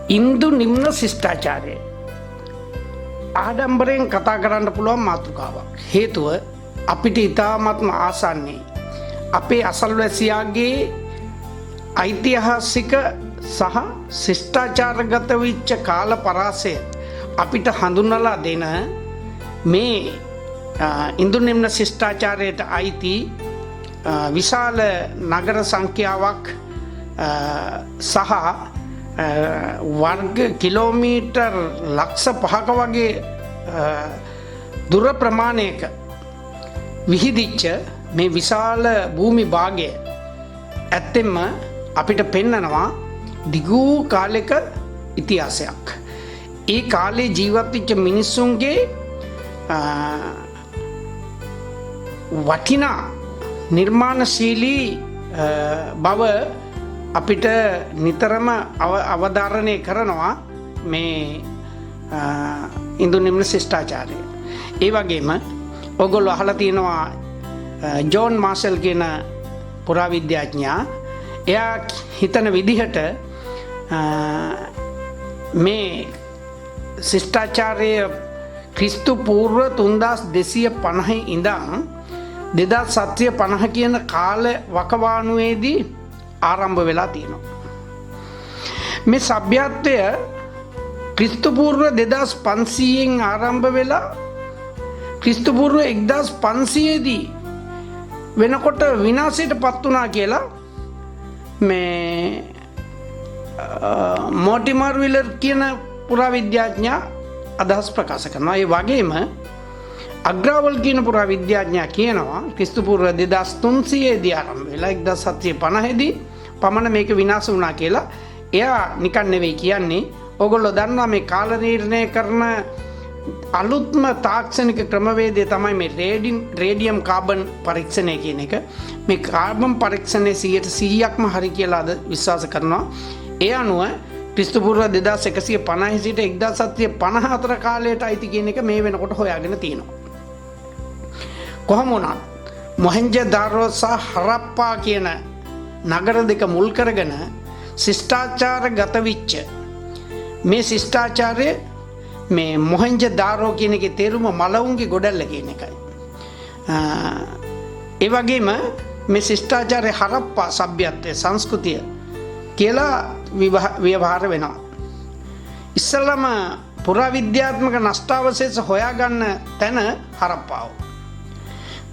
ඉන්දු නිම්න ශිෂ්ටාචාරය ආඩම්බරයෙන් කතා කරන්න පුළුවන් මාතෘකාවක්. හේතුව අපිට ඉතාමත්ම ආසන්නේ අපේ අසල්වැසියාගේ ඓතිහාසික සහ ශිෂ්ටාචාරගත වෙච්ච කාල පරාසය අපිට හඳුන්වලා දෙන මේ ඉන්දු නිම්න ශිෂ්ටාචාරයට අයිති විශාල නගර සංඛ්‍යාවක් සහ වර්ග කිලෝමීටර් ලක්ෂ 5ක වගේ දුර ප්‍රමාණයක විහිදිච්ච මේ විශාල භූමි භාගය ඇත්තෙන්ම අපිට පෙන්නනවා දිගු කාලයක ඉතිහාසයක්. ඒ කාලේ ජීවත් වෙච්ච මිනිස්සුන්ගේ වටිනා නිර්මාණශීලී බව අපිට නිතරම අවධාරණය කරනවා මේ ඉන්දු නිම්න ශිෂ්ටාචාරය. ඒ වගේම ඔයගොල්ලෝ අහලා තියෙනවා ජෝන් මාසල් කියන පුරාවිද්‍යාඥයා එයා හිතන විදිහට මේ ශිෂ්ටාචාරය ක්‍රිස්තු පූර්ව 3250 ඉඳන් 2750 කියන කාල වකවානුවේදී ආරම්භ වෙලා තියෙනවා. මේ සભ્યත්වය ක්‍රිස්තු පූර්ව 2500න් ආරම්භ වෙලා ක්‍රිස්තු පූර්ව 1500 දී වෙනකොට විනාශයට පත් වුණා කියලා මේ මොටිමර් විලර් කියන පුරාවිද්‍යාඥයා අදහස් ප්‍රකාශ කරනවා. ඒ වගේම අග්‍රාවල් කියන පුරාවිද්‍යාඥයා කියනවා ක්‍රිස්තු පූර්ව 2300 දී ආරම්භ වෙලා 1750 දී පමණ මේක විනාශ වුණා කියලා. එයා නිකන් නෙවෙයි කියන්නේ. ඔයගොල්ලෝ දන්නවා මේ කාල නිර්ණය කරන අලුත්ම තාක්ෂණික ක්‍රමවේදය තමයි මේ රේඩියම් කාබන් පරීක්ෂණය කියන එක. මේ කාබන් පරීක්ෂණය 100%ක්ම හරි කියලා අද විශ්වාස කරනවා. ඒ අනුව ක්‍රිස්තු පූර්ව 2150 සිට 1754 කාලයට අයිති කියන එක මේ වෙනකොට හොයාගෙන තියෙනවා. කොහොම වුණත් මොහෙන්ජදාරෝ සහ හරප්පා කියන නගර දෙක මුල් කරගෙන ශිෂ්ටාචාර ගත වෙච්ච මේ ශිෂ්ටාචාරය මේ මොහෙන්ජදාරෝ කියන එකේ තේරුම මලවුන්ගේ ගොඩැල්ල කියන එකයි. ඒ වගේම මේ ශිෂ්ටාචාරය හරප්පා සભ્યත්වයේ සංස්කෘතිය කියලා ව්‍යවහාර වෙනවා. ඉස්සෙල්ලාම පුරාවිද්‍යාත්මක නෂ්ටාවශේෂ හොයාගන්න තැන හරප්පාව.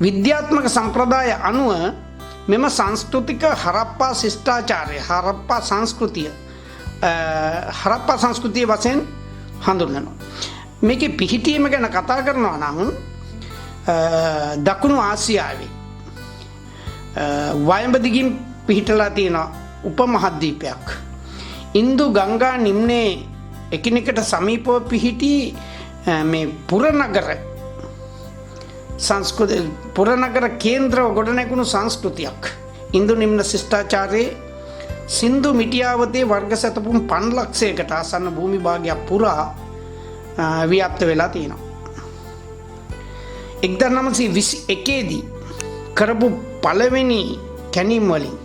විද්‍යාත්මක සම්ප්‍රදාය අනුව මෙම සංස්කෘතික හරප්පා ශිෂ්ටාචාරය හරප්පා සංස්කෘතිය වශයෙන් හඳුන්වනවා. මේකේ පිහිටීම ගැන කතා කරනවා නම් දකුණු ආසියාවේ වයඹ දිගින් පිහිටලා තියෙන උපමහද්වීපයක්. ඉන්දු ගංගා නිම්නයේ එකිනෙකට සමීපව පිහිටි මේ පුරනගර පුරනගර කේන්ද්‍රව ගොඩනැගුණු සංස්කෘතියක්. ඉන්දු නිම්න ශිෂ්ටාචාරයේ සින්දු මිටියාවතේ වර්ග සැතපුම් 5 ලක්ෂයකට ආසන්න භූමි භාගයක් පුරා ව්‍යාප්ත වෙලා තියෙනවා. 1921 දී කරපු පළවෙනි කැණීම් වලින්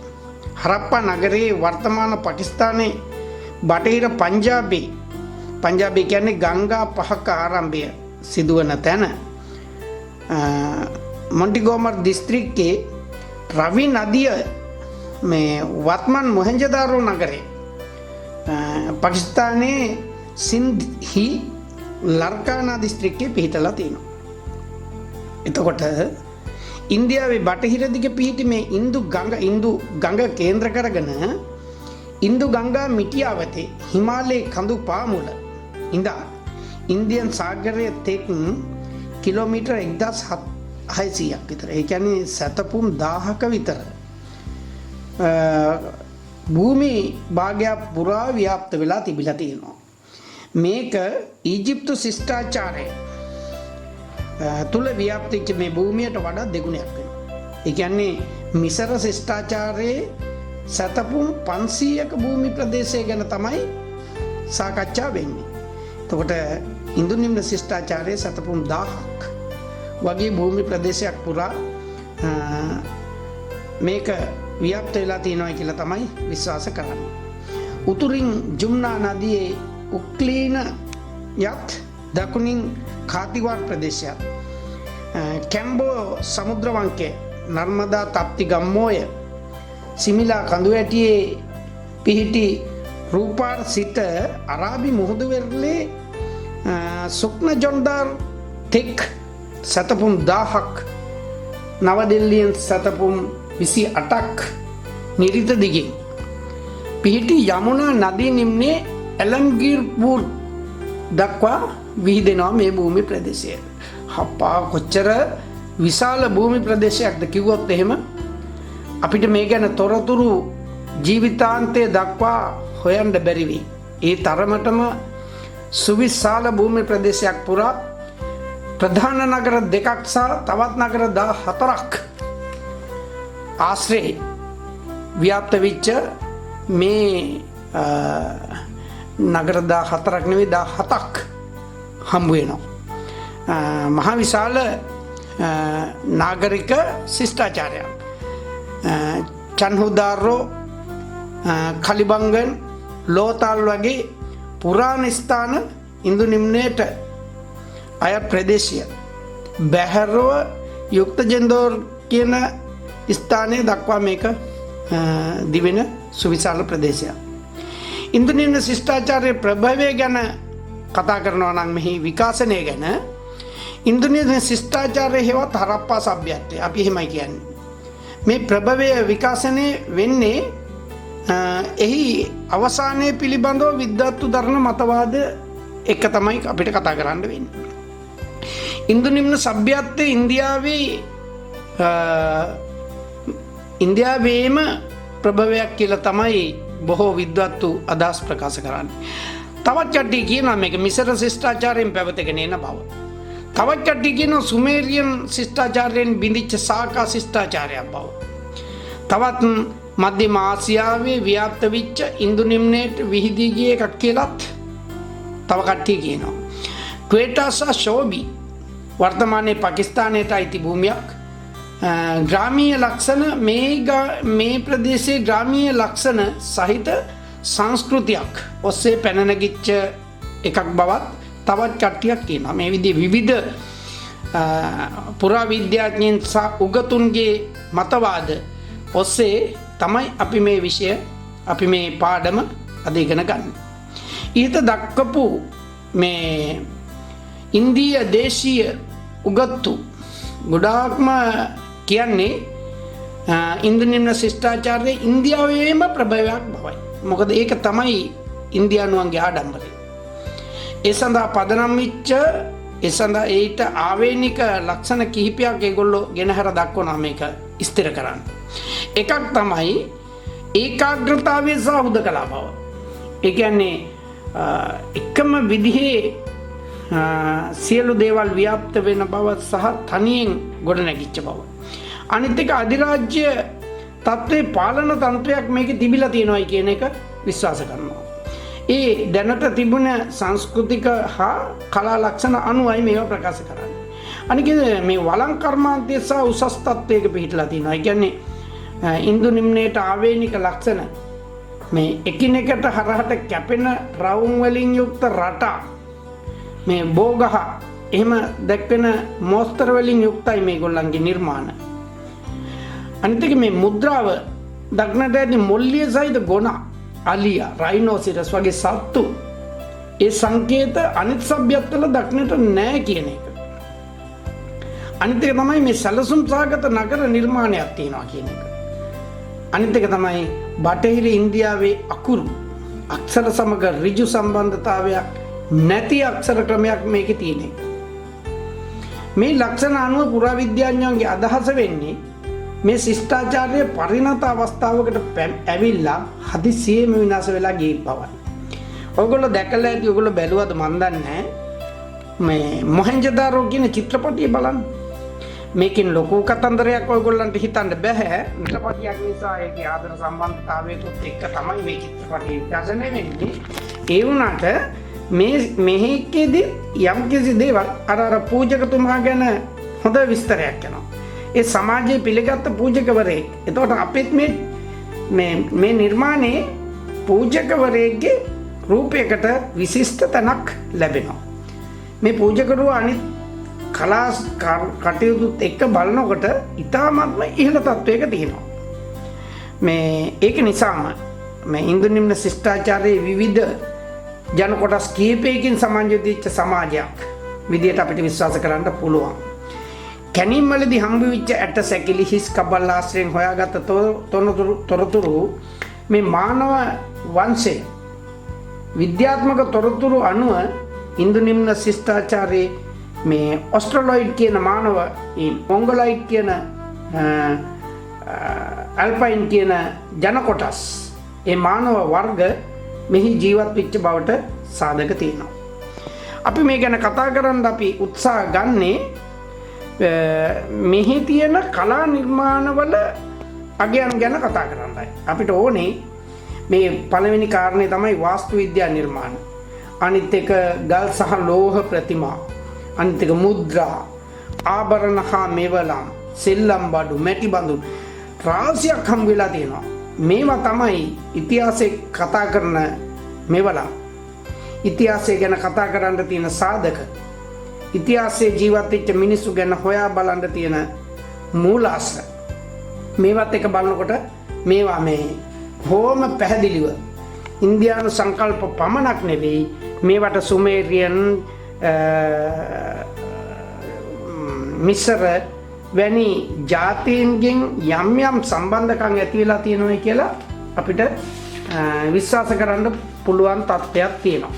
හරප්පා නගරයේ වර්තමාන පාකිස්තානයේ බටහිර පංජාබේ කියන්නේ ගංගා පහක ආරම්භය සිදුවන තැන මොන්ටිගෝමර් දිස්ත්‍රික්කයේ රවි නදිය මේ වත්මන් මොහෙන්ජදාරෝ නගරේ පාකිස්තානයේ සින්ධි ලර්කානා දිස්ත්‍රික්කයේ පිහිටලා තියෙනවා. එතකොට ඉන්දියාවේ බටහිර දිග පිහිටි මේ ඉන්දු ගඟ කේන්ද්‍ර කරගෙන ඉන්දු ගංගා මිටියාවතේ හිමාලයේ කඳු පාමුල ඉඳා ඉන්දියන් සාගරයේ තෙක් කිලෝමීටර් 1600ක් විතර. ඒ කියන්නේ සතපුම් 1000ක විතර භූමි භාගයක් පුරා ව්‍යාප්ත වෙලා තිබිලා තියෙනවා. මේක ඊජිප්තු ශිෂ්ටාචාරය තුල ව්‍යාප්ත වෙච්ච මේ භූමියට වඩා දෙගුණයක් වෙනවා. ඒ කියන්නේ මිසර ශිෂ්ටාචාරයේ සතපුම් 500ක භූමි ප්‍රදේශය ගැන තමයි සාකච්ඡා වෙන්නේ. එතකොට ඉන්දු නිම්න ශිෂ්ටාචාරයේ සතපුම් 1000ක් වගේ භූමි ප්‍රදේශයක් පුරා මේක ව්‍යාප්ත වෙලා තියෙනවා කියලා තමයි විශ්වාස කරන්නේ. උතුරින් ජුම්නා නදියේ උක්ලීන යත් දකුණින් කාතිවාර ප්‍රදේශයත් කැම්බෝ සමුද්‍රවංකය නර්මදා තප්ති ගම්මෝය සිමිලා කඳුවැටියේ පිහිටි රූපාර් සිට අරාබි මුහුදු වෙරළේ සුක්න ජොන්දාර් තෙක් සතපුම් 1000ක් නවදෙල්ලියෙන් සතපුම් 28ක් නිරිත දිගින් පිහිටි යමුනා නදී නිම්නේ ඇලම්ගීර්පූර් දක්වා විහිදෙනවා මේ භූමි ප්‍රදේශය. හප්පා කොච්චර විශාල භූමි ප්‍රදේශයක්ද කිව්වොත් එහෙම අපිට මේ ගැන තොරතුරු ජීවිතාන්තය දක්වා හොයන්න බැරි වෙයි. ඒ තරමටම සුවිශාල භූමි ප්‍රදේශයක් පුරා ප්‍රධාන නගර දෙකක් සහ තවත් නගර 14ක් ආශ්‍රේ ව්‍යාප්ත වෙච්ච මේ නගර 14ක් නෙවෙයි 17ක් හම්බ වෙනවා. මහා විශාල නාගරික ශිෂ්ටාචාරයක්. චන්හුදාරෝ කලිබංගන් ලෝතාල් වගේ පුරාණ ස්ථාන ඉන්දු නිම්නයට අය ප්‍රදේශය බැහැරව යුක්තජෙන්දෝර් කියන ස්ථානය දක්වා මේක දිවෙන සුවිශාල ප්‍රදේශයක්. ඉන්දු නිම්න ශිෂ්ටාචාරයේ ප්‍රභවය ගැන කතා කරනවා නම් මෙහි විකාශනය ගැන ඉන්දුනීසියානු ශිෂ්ටාචාරයේ හෙවත් හරප්පා සભ્યත්වය අපි එහෙමයි කියන්නේ. මේ ප්‍රභවය විකාශනය වෙන්නේ එහි අවසානයේ පිළිබඳව විද්වත්තු දරන මතවාද එක තමයි අපිට කතා කරන්න වෙන්නේ. ඉන්දු නිම්න සભ્યත්වයේ ඉන්දියාවේම ප්‍රභවයක් කියලා තමයි බොහෝ විද්වත්තු අදහස් ප්‍රකාශ කරන්නේ. තවත් කට්ටිය කියනවා මේක මිසර ශිෂ්ටාචාරයෙන් පැවතගෙන එන බව. තවත් කට්ටිය කියනවා සුමේරියන් ශිෂ්ටාචාරයෙන් බිඳිච්ච සාකා ශිෂ්ටාචාරයක් බව. තවත් මධ්‍යම ආසියාවේ ව්‍යාප්ත වෙච්ච ඉන්දු නිම්නයට විහිදී ගිය එකක් කියලාත් තව කට්ටිය කියනවා. ක්වේටා සහ ශෝබි වර්තමානයේ පාකිස්තානයට අයිති භූමියක්. ග්‍රාමීය ලක්ෂණ මේ ප්‍රදේශයේ ග්‍රාමීය ලක්ෂණ සහිත සංස්කෘතියක් ඔස්සේ පැන නැගිච්ච එකක් බවත් තවත් කට්ටියක් කියනවා. මේ විදිහේ විවිධ පුරාවිද්‍යාඥයන් සහ උගතුන්ගේ මතවාද ඔස්සේ තමයි අපි මේ විෂය අපි මේ පාඩම අද ඉගෙන ගන්න. ඊට දක්වපු මේ ඉන්දීය දේශීය උගත්තු ගොඩාක්ම කියන්නේ ඉන්දු නිම්න ශිෂ්ටාචාරයේ ඉන්දියාවේම ප්‍රභවයක් බවයි. මොකද ඒක තමයි ඉන්දියානුවන්ගේ ආඩම්බරය. ඒ සඳහා පදනම් වෙච්ච ඒ සඳහා ඊට ආවේනික ලක්ෂණ කිහිපයක් ඒගොල්ලෝ ගෙනහැර දක්වනවා මේක ස්ථිර කරන්න. එකක් තමයි ඒකාග්‍රතාවය සහ හුදකලා බව. ඒ කියන්නේ එකම විදිහේ සියලු දේවල් ව්‍යාප්ත වෙන බව සහ තනියෙන් ගොඩ නැගිච්ච බව. අනිත් එක අධිරාජ්‍ය තත්ත්වයේ පාලන තන්ත්‍රයක් මේකේ තිබිලා තියෙනවායි කියන එක විශ්වාස කරනවා. ඒ දැනට තිබුණ සංස්කෘතික හා කලා ලක්ෂණ අනුවයි මේවා ප්‍රකාශ කරන්නේ. අනික මේ වළං කර්මාන්තය සහ උසස් තත්ත්වයක පිහිටලා තියෙනවා. ඒ කියන්නේ ඉන්දු නිම්නයට ආවේනික ලක්ෂණ මේ එකිනෙකට හරහට කැපෙන රවුම් වලින් යුක්ත රටා මේ බෝගහ එහෙම දැක්වෙන මෝස්තර වලින් යුක්තයි මේගොල්ලන්ගේ නිර්මාණ. අනිත් එක මේ මුද්‍රාව දක්නට ඇති මොල්ලිය සහිත ගොන අලියා රයිනෝසිරස් වගේ සත්තු ඒ සංකේත අනිත් සભ્યත්වල දක්නට නැහැ කියන එක. අනිත් එක තමයි මේ සැලසුම් සහගත නගර නිර්මාණයක් තියෙනවා කියන එක. අනිත් එක තමයි බටහිර ඉන්දියාවේ අකුරු අක්ෂර සමග ඍජු සම්බන්ධතාවයක් නැති අක්ෂර ක්‍රමයක් මේකේ තියෙන එක. මේ ලක්ෂණ අනුව පුරාවිද්‍යාඥයන්ගේ අදහස වෙන්නේ මේ ශිෂ්ටාචාරයේ පරිණත අවස්ථාවකට ඇවිල්ලා හදිසියෙම විනාශ වෙලා ගිය බවයි. ඔයගොල්ලෝ දැකලා ඇති ඔයගොල්ලෝ බැලුවද මන් දන්නේ මේ මොහෙන්ජදාරෝ කියන චිත්‍රපටිය බලන්න. මේකෙන් ලොකු කතන්දරයක් ඔයගොල්ලන්ට හිතන්න බෑ. චිත්‍රපටියක් නිසා ඒකේ ආදර සම්බන්ධතාවයත් එක්ක තමයි මේ චිත්‍රපටිය විකාශනය වෙන්නේ. ඒ වුණාට මෙහිකෙදි යම් කිසි දේවල් අර පූජකතුමා ගැන හොඳ විස්තරයක් යනවා. ඒ සමාජයේ පිළිගත් පූජකවරයෙක්. එතකොට අපිත් මේ නිර්මාණේ පූජකවරයෙක්ගේ රූපයකට විශිෂ්ට තැනක් ලැබෙනවා. මේ පූජකරුව අනිත් කලා කටයුතුත් එක්ක බලනකොට ඉතාමත්ම ඉහළ තත්වයක තියෙනවා. මේ ඒක නිසාම මේ ඉන්දු නිම්න ශිෂ්ටාචාරයේ විවිධ ජන කොටස් කීපයකින් සමන්විත වෙච්ච සමාජයක් විදියට අපිට විශ්වාස කරන්න පුළුවන්. කැණීම් වලදී හම්බ වෙච්ච ඇට සැකිලි හිස් කබල් ආශ්‍රයෙන් හොයාගත්ත තොරතුරු මේ මානව වංශයේ විද්‍යාත්මක තොරතුරු අනුව ඉන්දු නිම්න ශිෂ්ටාචාරයේ මේ ඔස්ට්‍රලොයිඩ් කියන මානව මොංගොලොයිඩ් කියන ඇල්පයින් කියන ජන කොටස් ඒ මානව වර්ග මෙහි ජීවත් වෙච්ච බවට සාධක තියෙනවා. අපි මේ ගැන කතා කරන්න අපි උත්සාහ ගන්නේ මෙහි තියෙන කලා නිර්මාණවල අගයන් ගැන කතා කරන්නයි. අපිට ඕනේ මේ පළවෙනි කාරණේ තමයි වාස්තු විද්‍යා නිර්මාණ. අනිත් එක ගල් සහ ලෝහ ප්‍රතිමා, අනිත් එක මුද්‍රා, ආභරණ හා මෙවලම්, සෙල්ලම් බඩු, මැටි බඳුන් රාශියක් හම් වෙලා තියෙනවා. මේවා තමයි ඉතිහාසයේ කතා කරන මෙවලම්. ඉතිහාසය ගැන කතා කරන්න තියෙන සාධක, ඉතිහාසයේ ජීවත් වෙච්ච මිනිස්සු ගැන හොයා බලන්න තියෙන මූලාශ්‍ර. මේවත් එක බලනකොට මේවා මේ බොහොම පැහැදිලිව ඉන්දියානු සංකල්ප පමණක් නෙවෙයි, මේවට සුමේරියන්, මිස්ර වැනි ජාතීන්ගෙන් යම් යම් සම්බන්ධකම් ඇති වෙලා තියෙනවා කියලා අපිට විශ්වාස කරන්න පුළුවන් තත්ත්වයක් තියෙනවා.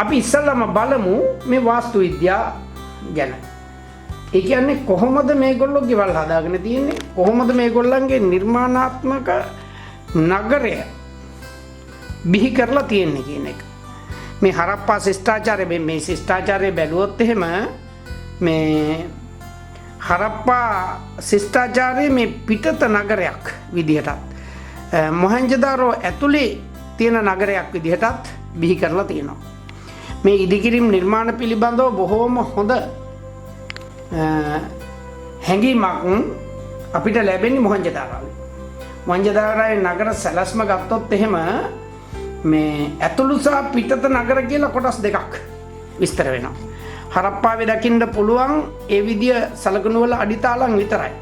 අපි ඉස්සෙල්ලාම බලමු මේ වාස්තු විද්‍යාව ගැන. ඒ කියන්නේ කොහොමද මේගොල්ලෝ ගෙවල් හදාගෙන තියෙන්නේ, කොහොමද මේගොල්ලන්ගේ නිර්මාණාත්මක නගරය බිහි කරලා තියෙන්නේ කියන එක. මේ හරප්පා ශිෂ්ටාචාරය, මේ ශිෂ්ටාචාරය බැලුවොත් එහෙම මේ හරප්පා ශිෂ්ටාචාරයේ මේ පිටත නගරයක් විදිහටත් මොහෙන්ජදාරෝ ඇතුලේ තියෙන නගරයක් විදිහටත් බිහි කරලා තියෙනවා. මේ ඉදිකිරීම් නිර්මාණ පිළිබඳව බොහෝම හොඳ හැඟීමක් අපිට ලැබෙන්නේ මොහෙන්ජදාරෝවේ. මොහෙන්ජදාරෝවේ නගර සැලැස්ම ගත්තොත් එහෙම මේ ඇතුළු සහ පිටත නගර කියලා කොටස් දෙකක් විස්තර වෙනවා. හරප්පාවේ දකින්න පුළුවන් ඒ විදිය සලකනු වල අඩිතාලම් විතරයි.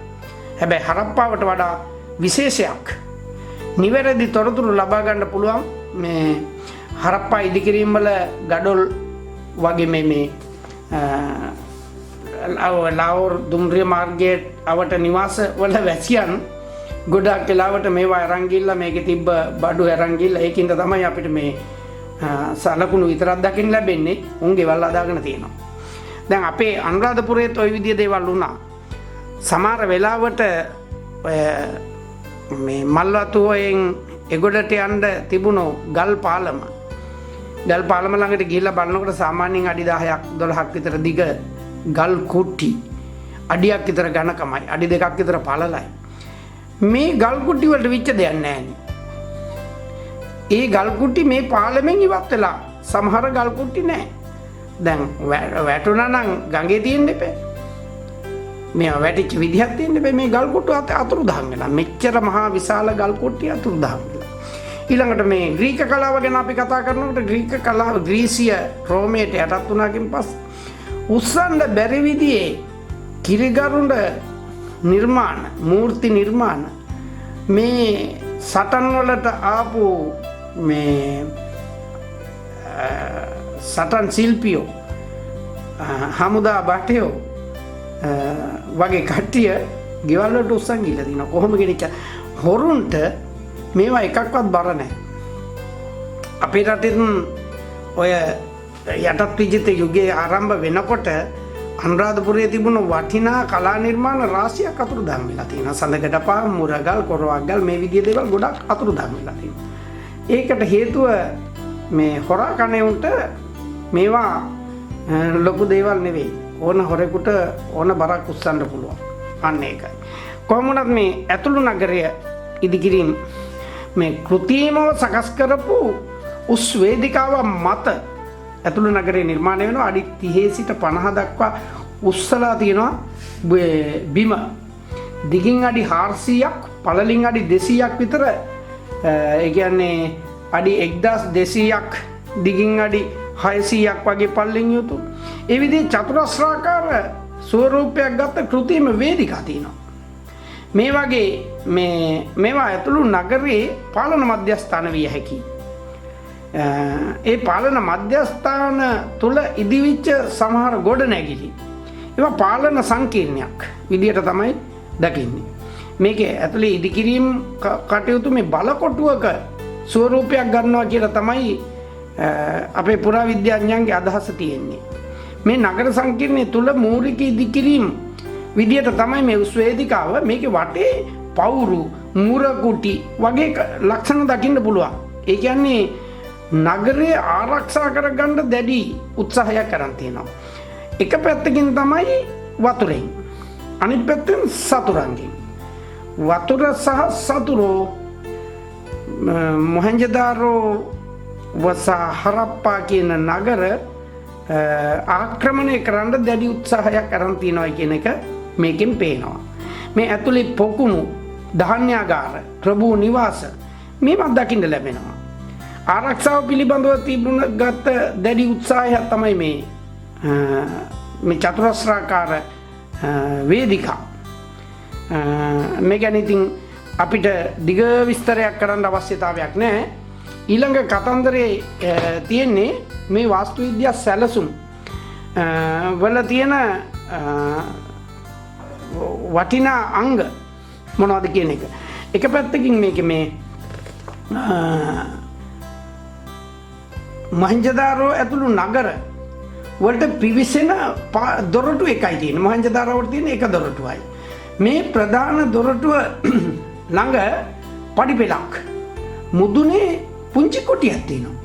හැබැයි හරප්පාවට වඩා විශේෂයක් නිවැරදි තොරතුරු ලබා ගන්න පුළුවන් මේ හරප්පා ඉදිකිරීම් වල ගඩොල් වගේ මේ ලාහෝර් දුම්රිය මාර්ගයේ අවට නිවාස වල වැසියන් ගොඩක් වෙලාවට මේවා අරන් ගිහලා මේකේ තිබ්බ බඩු අරන් ගිහලා ඒකින්ද තමයි අපිට මේ සලකුණු විතරක් දකින්න ලැබෙන්නේ. උන්ගේ වල හදාගෙන තියෙනවා. දැන් අපේ අනුරාධපුරයේත් ওই විදිය දේවල් වුණා. සමහර වෙලාවට ඔය මේ මල්වතුවෙන් එගොඩට යන්න තිබුණු ගල් පාලම ළඟට ගිහිල්ලා බලනකොට සාමාන්‍යයෙන් අඩි 10ක් 12ක් විතර දිග ගල් කුට්ටි අඩියක් විතර ඝනකමයි, අඩි 2ක් විතර පළලයි. මේ ගල් කුට්ටි වලට විච්ච දෙයක් නැහැ. ඒ ගල් කුට්ටි මේ පාලමෙන් ඉවත් වෙලා සමහර ගල් කුට්ටි නැහැ. දැන් වැටුණා නම් ගඟේ තියෙන්න එපා. මේවා වැටිච්ච විදිහක් තියෙන්න එපා. මේ ගල් කුට්ටු අතුරුදහන් වෙලා මෙච්චර මහා විශාල ගල් කුට්ටි අතුරුදහන් වෙලා. ඊළඟට මේ ග්‍රීක කලාව ගැන අපි කතා කරනකොට ග්‍රීක කලාව ග්‍රීසිය රෝමයට යටත් වුණාකින් පස්සේ උස්සන්න බැරි විදිහේ කිරිගරුඬ නිර්මාණ, මූර්ති නිර්මාණ මේ සටන් වලට ආපු මේ සටන් ශිල්පියෝ, හමුදා භටයෝ වගේ කට්ටිය ගෙවල් වලට උස්සන් ගිහලා තිනවා. කොහොම ගෙනිච්ච හොරුන්ට මේවා එකක්වත් බර නැහැ. අපේ රටෙන් ඔය යටත් විජිත යුගයේ ආරම්භ වෙනකොට අනුරාධපුරයේ තිබුණු වටිනා කලා නිර්මාණ රාශියක් අතුරුදහන් වෙලා තියෙනවා. සඳකඩපා, මුරගල්, කොරවක්ගල් මේ විදිහේ දේවල් ගොඩක් අතුරුදහන් වෙලා තියෙනවා. ඒකට හේතුව මේ හොරා කණේුන්ට මේවා ලොකු දේවල් නෙවෙයි. ඕන හොරෙකුට ඕන බරක් උස්සන්න පුළුවන්. අන්න ඒකයි. කොහොම වුණත් මේ ඇතුළු නගරය ඉදිකිරීම මේ කෘත්‍රිමව සකස් කරපු උස් වේදිකාව මත ඇතුළු නගරේ නිර්මාණය වෙනවා. අඩි 30 සිට 50 දක්වා උස්සලා තියෙනවා බිම. දිගින් අඩි 400ක්, පළලින් අඩි 200ක් විතර ඒ කියන්නේ අඩි 1200ක් දිගින් අඩි 600ක් වගේ පල්ලෙන් යුතු ඒ විදිහේ චතුරස්‍රාකාර ස්වරූපයක් ගත්ත කෘත්‍රිම වේදිකා තියෙනවා. මේ වගේ මේවා ඇතුළු නගරයේ පාලන මධ්‍යස්ථාන විය හැකියි. ඒ පාලන මධ්‍යස්ථාන තුල ඉදිවිච්ච සමහර ගොඩනැගිලි ඒවා පාලන සංකීර්ණයක් විදියට තමයි දකින්නේ. මේකේ ඇතුලේ ඉදිකිරීම් කටයුතු මේ බලකොටුවක ස්වරූපයක් ගන්නවා කියලා තමයි අපේ පුරාවිද්‍යාඥයන්ගේ අදහස තියෙන්නේ. මේ නගර සංකීර්ණය තුල මූලික ඉදිකිරීම් විදියට තමයි මේ උස් වේදිකාව මේකේ වටේ පවුරු මුරකුටි වගේ ලක්ෂණ දකින්න පුළුවන්. ඒ කියන්නේ නගරය ආරක්ෂා කරගන්න දැඩි උත්සාහයක් කරන් තියෙනවා. එක පැත්තකින් තමයි වතුරෙන් අනිත් පැත්තෙන් සතුරන්ගෙන්. වතුර සහ සතුරෝ මොහෙන්ජදාරෝ වස හරප්පා කියන නගර ආක්‍රමණය කරන්න දැඩි උත්සාහයක් කරන් තියෙනවා කියන එක මේකෙන් පේනවා. මේ ඇතුලේ පොකුණු ධාන්‍යාගාර ප්‍රභූ නිවාස මේවත් දකින්න ලැබෙනවා. ආරක්ෂාව පිළිබඳව තිබුණ ගත දැඩි උත්සාහය තමයි මේ චතුරස්‍රාකාර වේදිකා. මේ ගැන ඉතින් අපිට දිග විස්තරයක් කරන්න අවශ්‍යතාවයක් නැහැ. ඊළඟ කතන්දරේ තියෙන්නේ මේ වාස්තු විද්‍යා සැලසුම් වල තියෙන වටිනා අංග මොනවද කියන එක. එක පැත්තකින් මේකේ මේ මොහෙන්ජදාරෝ ඇතුළු නගර වලට පිවිසෙන දොරටු එකයි තියෙන්නේ. මොහෙන්ජදාරෝ වල තියෙන එක දොරටුවයි. මේ ප්‍රධාන දොරටුව ළඟ පඩිපෙළක් මුදුනේ පුංචි කොටියක් තියෙනවා.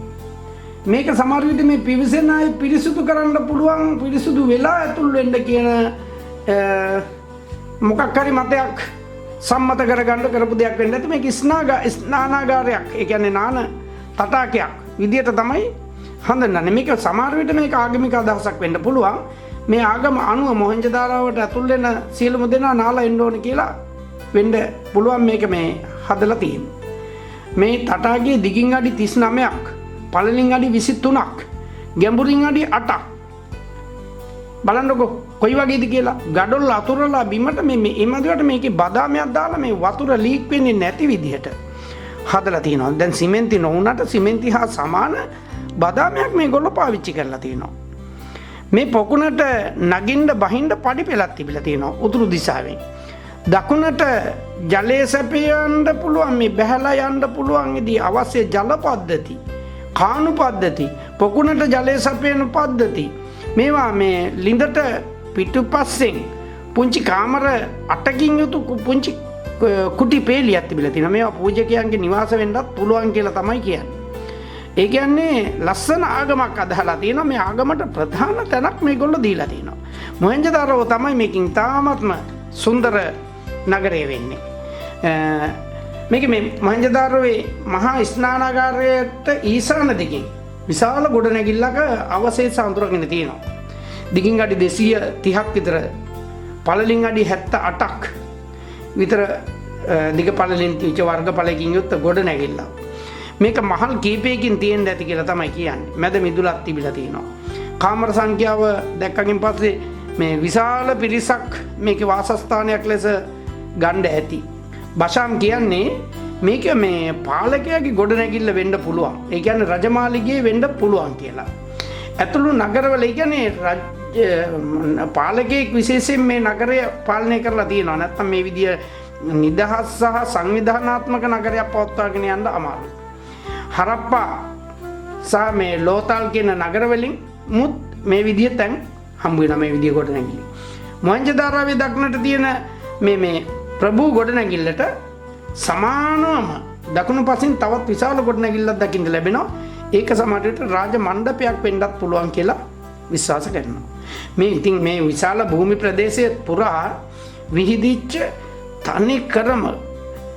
මේක සමහර විට මේ පිවිසෙන අය පිරිසුදු කරන්න පුළුවන් පිරිසුදු වෙලා ඇතුල් වෙන්න කියන මොකක් හරි මතයක් සම්මත කරගන්න කරපු දෙයක් වෙන්න ඇති. මේක ස්නානාගාරයක් ඒ කියන්නේ නාන තටාකයක් විදියට තමයි හඳුන්වන්නේ. මේක සමහර විට මේක ආගමික අදහසක් වෙන්න පුළුවන්. මේ ආගම අනුව මොහෙන්ජදාරෝවට ඇතුල් වෙන සියලුම දෙනා නාලා එන්න ඕන කියලා වෙන්න පුළුවන්. මේක මේ හදලා තියෙන්නේ. මේ තටාකයේ දිගින් අඩි 39ක් පළලින් අඩි 23ක් ගැඹුරින් අඩි 8ක් බලන්නකො කොයි වගේද කියලා. ගඩොල් අතුරලා බිමට මේ එමදිවට මේකේ බදාමයක් දාලා මේ වතුර ලීක් වෙන්නේ නැති විදිහට හදලා තියෙනවා. දැන් සිමෙන්ති නොවුනට සිමෙන්ති හා සමාන බදාමයක් මේගොල්ලෝ පාවිච්චි කරලා තියෙනවා. මේ පොකුණට නගින්න බහින්න පඩිපෙළක් තිබිලා තියෙනවා උතුරු දිශාවෙන්. දකුණට ජලය සැපයන්න පුළුවන් මේ බැහැලා යන්න පුළුවන් ඉදී අවශ්‍ය ජල පද්ධති කානු පද්ධති පොකුණට ජලය සැපයන පද්ධති මේවා මේ ලිඳට පිටුපස්සෙන් පුංචි කාමර 8කින් යුතු පුංචි කුටි පේලියක් තිබිලා තියෙනවා. මේවා පූජකයන්ගේ නිවාස වෙන්නත් පුළුවන් කියලා තමයි කියන්නේ. ඒ කියන්නේ ලස්සන ආගමක් අදහලා තියෙනවා. මේ ආගමට ප්‍රධාන තැනක් මේගොල්ලෝ දීලා තියෙනවා. මොහෙන්ජදාරෝ තමයි මේකින් තාමත්ම සුන්දර නගරය වෙන්නේ. මේක මේ මොහෙන්ජදාරෝවේ මහා ස්නානාගාරයට ඊශාන දිගින් විශාල ගොඩනැගිල්ලක අවශේෂ අඳුරගෙන තියෙනවා. දිගින් අඩි 230ක් විතර පළලින් අඩි 78ක් විතර දිග පළලින් තියච්ච වර්ගඵලයකින් යුක්ත ගොඩනැගිල්ල. මේක මහල් කීපයකින් තියෙන්න ඇති කියලා තමයි කියන්නේ. මැද මිදුලක් තිබිලා තියෙනවා. කාමර සංඛ්‍යාව දැක්කකින් පස්සේ මේ විශාල පිරිසක් මේකේ වාසස්ථානයක් ලෙස ගන්න ඇති. බෂාම් කියන්නේ මේක මේ පාලකයාගේ ගොඩනැගිල්ල වෙන්න පුළුවන්. ඒ කියන්නේ රජමාලිගයේ වෙන්න පුළුවන් කියලා. ඇතුළු නගරවල ඒ කියන්නේ පාලකයෙක් විශේෂයෙන් මේ නගරය පාලනය කරලා තියෙනවා. නැත්නම් මේ විදිය නිදහස් සහ සංවිධානාත්මක නගරයක් පවත්වාගෙන යන්න අමාරුයි. හරප්පා සහ මේ ලෝතල් කියන නගරවලින් මුත් මේ විදිය තැන් හම්බ වෙනවා. මේ විදිය ගොඩනැගිලි. මොහෙන්ජදාරෝවේ දක්නට තියෙන මේ ප්‍රභූ ගොඩනැගිල්ලට සමානවම දකුණු පසින් තවත් විශාල ගොඩනැගිල්ලක් දකින්න ලැබෙනවා. ඒක සමහරවිට රාජ මණ්ඩපයක් වෙන්නත් පුළුවන් කියලා විශ්වාස කරනවා. මේ ඉතින් මේ විශාල භූමි ප්‍රදේශය පුරා විහිදිච්ච තනි කරම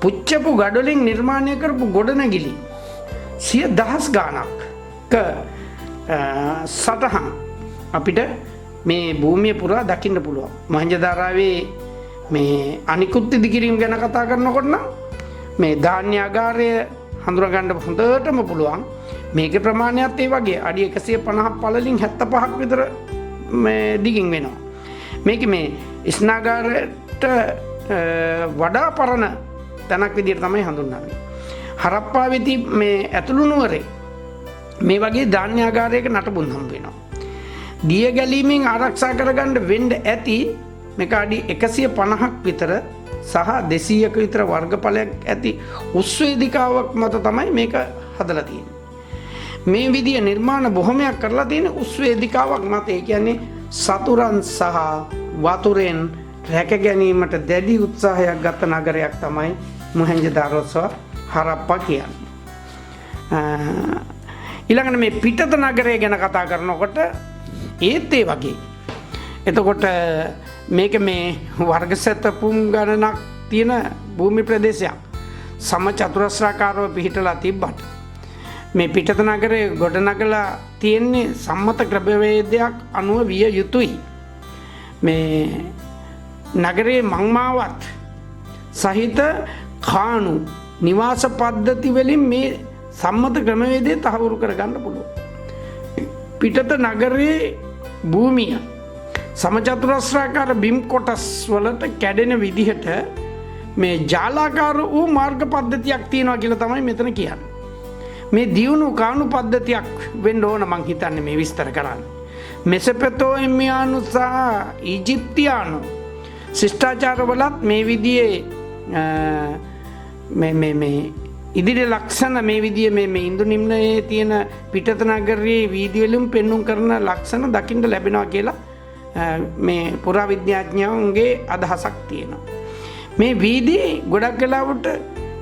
පුච්චපු ගඩොලින් නිර්මාණය කරපු ගොඩනැගිලි 100,000 ගාණක් සටහන් අපිට මේ භූමිය පුරා දකින්න පුළුවන්. මොහෙන්ජදාරෝවේ මේ අනිකුත් ඉදිකිරීම් ගැන කතා කරනකොට නම් මේ ධාන්‍යාගාරය හඳුනගන්න හොඳටම පුළුවන්. මේකේ ප්‍රමාණයත් ඒ වගේ අඩි 150 පළලින් 75ක් විතර මේ දිගින් වෙනවා. මේක මේ ස්නාගාරයට වඩා පරණ තැනක් විදිහට තමයි හඳුන්වන්නේ. හරප්පා වෙති මේ ඇතුළු නුවරේ මේ වගේ ධාන්‍යාගාරයක නටබුන් හම්බ වෙනවා. දිය ගැලීමෙන් ආරක්ෂා කරගන්න වෙන්න ඇති මේක අඩි 150ක් විතර සහ 200ක විතර වර්ගඵලයක් ඇති උස්වේදිකාවක් මත තමයි මේක හදලා තියෙන්නේ. මේ විදිය නිර්මාණ බොහොමයක් කරලා තියෙන උස්වේදිකාවක් මත. ඒ කියන්නේ සතුරන් සහ වතුරෙන් රැක ගැනීමට දැඩි උත්සාහයක් ගත නගරයක් තමයි මොහෙන්ජදාරෝ සහ හරප්පා කියන්නේ. ඊළඟට මේ පිටත නගරය ගැන කතා කරනකොට ඒත් ඒ වගේ. එතකොට මේක මේ වර්ග සැතපුම් ගණනක් තියෙන භූමි ප්‍රදේශයක්. සම චතුරස්‍රාකාරව පිහිටලා තිබ්බට මේ පිටත නගරේ ගොඩනගලා තියෙන්නේ සම්මත ක්‍රමවේදයක් අනුව විය යුතුයි. මේ නගරයේ මංමාවත් සහිත කාණු නිවාස පද්ධති වලින් මේ සම්මත ක්‍රමවේදය තහවුරු කරගන්න පුළුවන්. පිටත නගරයේ භූමිය සමචතුරස්‍රාකාර බිම් කොටස් වලට කැඩෙන විදිහට මේ ජාලාකාර වූ මාර්ග පද්ධතියක් තියෙනවා කියලා තමයි මෙතන කියන්නේ. මේ දියුණු කාණු පද්ධතියක් වෙන්න ඕන මං හිතන්නේ මේ විස්තර කරන්නේ. මෙසොපොතේමියානු සහ ඊජිප්තියානු ශිෂ්ටාචාරවලත් මේ විදිහේ මේ ඉදිරි ලක්ෂණ මේ විදිය මේ ඉන්දු නිම්නයේ තියෙන පිටත නගරයේ වීදි වලින් පෙන්눔 කරන ලක්ෂණ දකින්න ලැබෙනවා කියලා මේ පුරාවිද්‍යාඥයන්ගේ අදහසක් තියෙනවා. මේ වීදි ගොඩක් වෙලාවට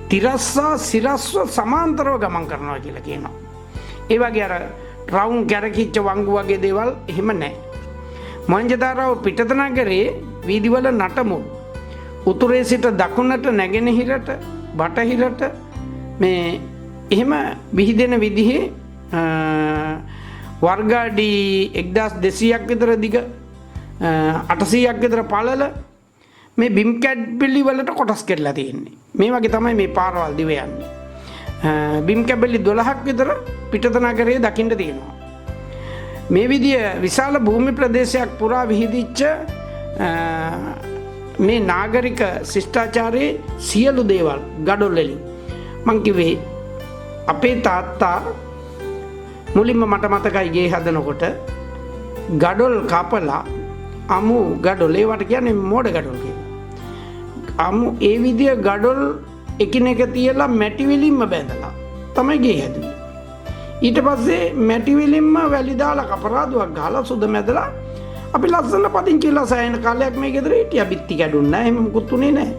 තිරස්සා සිරස්ව සමාන්තරව ගමන් කරනවා කියලා කියනවා. ඒ වගේ අර රවුම් කැරකිච්ච වංගු වගේ දේවල් එහෙම නැහැ. මොහෙන්ජදාරෝ පිටත නගරයේ වීදිවල නටමුල් උතුරේ සිට දකුණට නැගෙනහිරට බටහිරට මේ එහෙම විහිදෙන විදිහේ වර්ග අඩි 1200ක් විතර දිග 800ක් විතර පළල මේ බිම් කැඩ්බිලි වලට කොටස් කරලා තියෙන්නේ. මේ වගේ තමයි මේ පාරවල් දිව යන්නේ. බිම් කැඩ්බිලි 12ක් විතර පිටත නගරයේ දකින්න තියෙනවා. මේ විදිය විශාල භූමි ප්‍රදේශයක් පුරා විහිදිච්ච මේ නාගරික ශිෂ්ටාචාරයේ සියලු දේවල් ගඩොල් වලින් මං කිව්වේ අපේ තාත්තා මුලින්ම මට මතකයි ගේ හදනකොට ගඩොල් කපලා අමු ගඩොල් ඒවට කියන්නේ මෝඩ ගඩොල් කියලා. අමු ඒ විදිය ගඩොල් එකිනෙක තියලා මැටි වලින්ම බැඳලා තමයි ගේ හැදුවේ. ඊට පස්සේ මැටි වලින්ම වැලි දාලා කපරාදුවක් ගහලා සුද මැදලා අපි ලස්සන පදිංචිලා සෑහෙන කාලයක් මේ ගෙදර හිටියා. බිත්ති කැඩුන්නේ නැහැ. එහෙම මුකුත් උනේ නැහැ.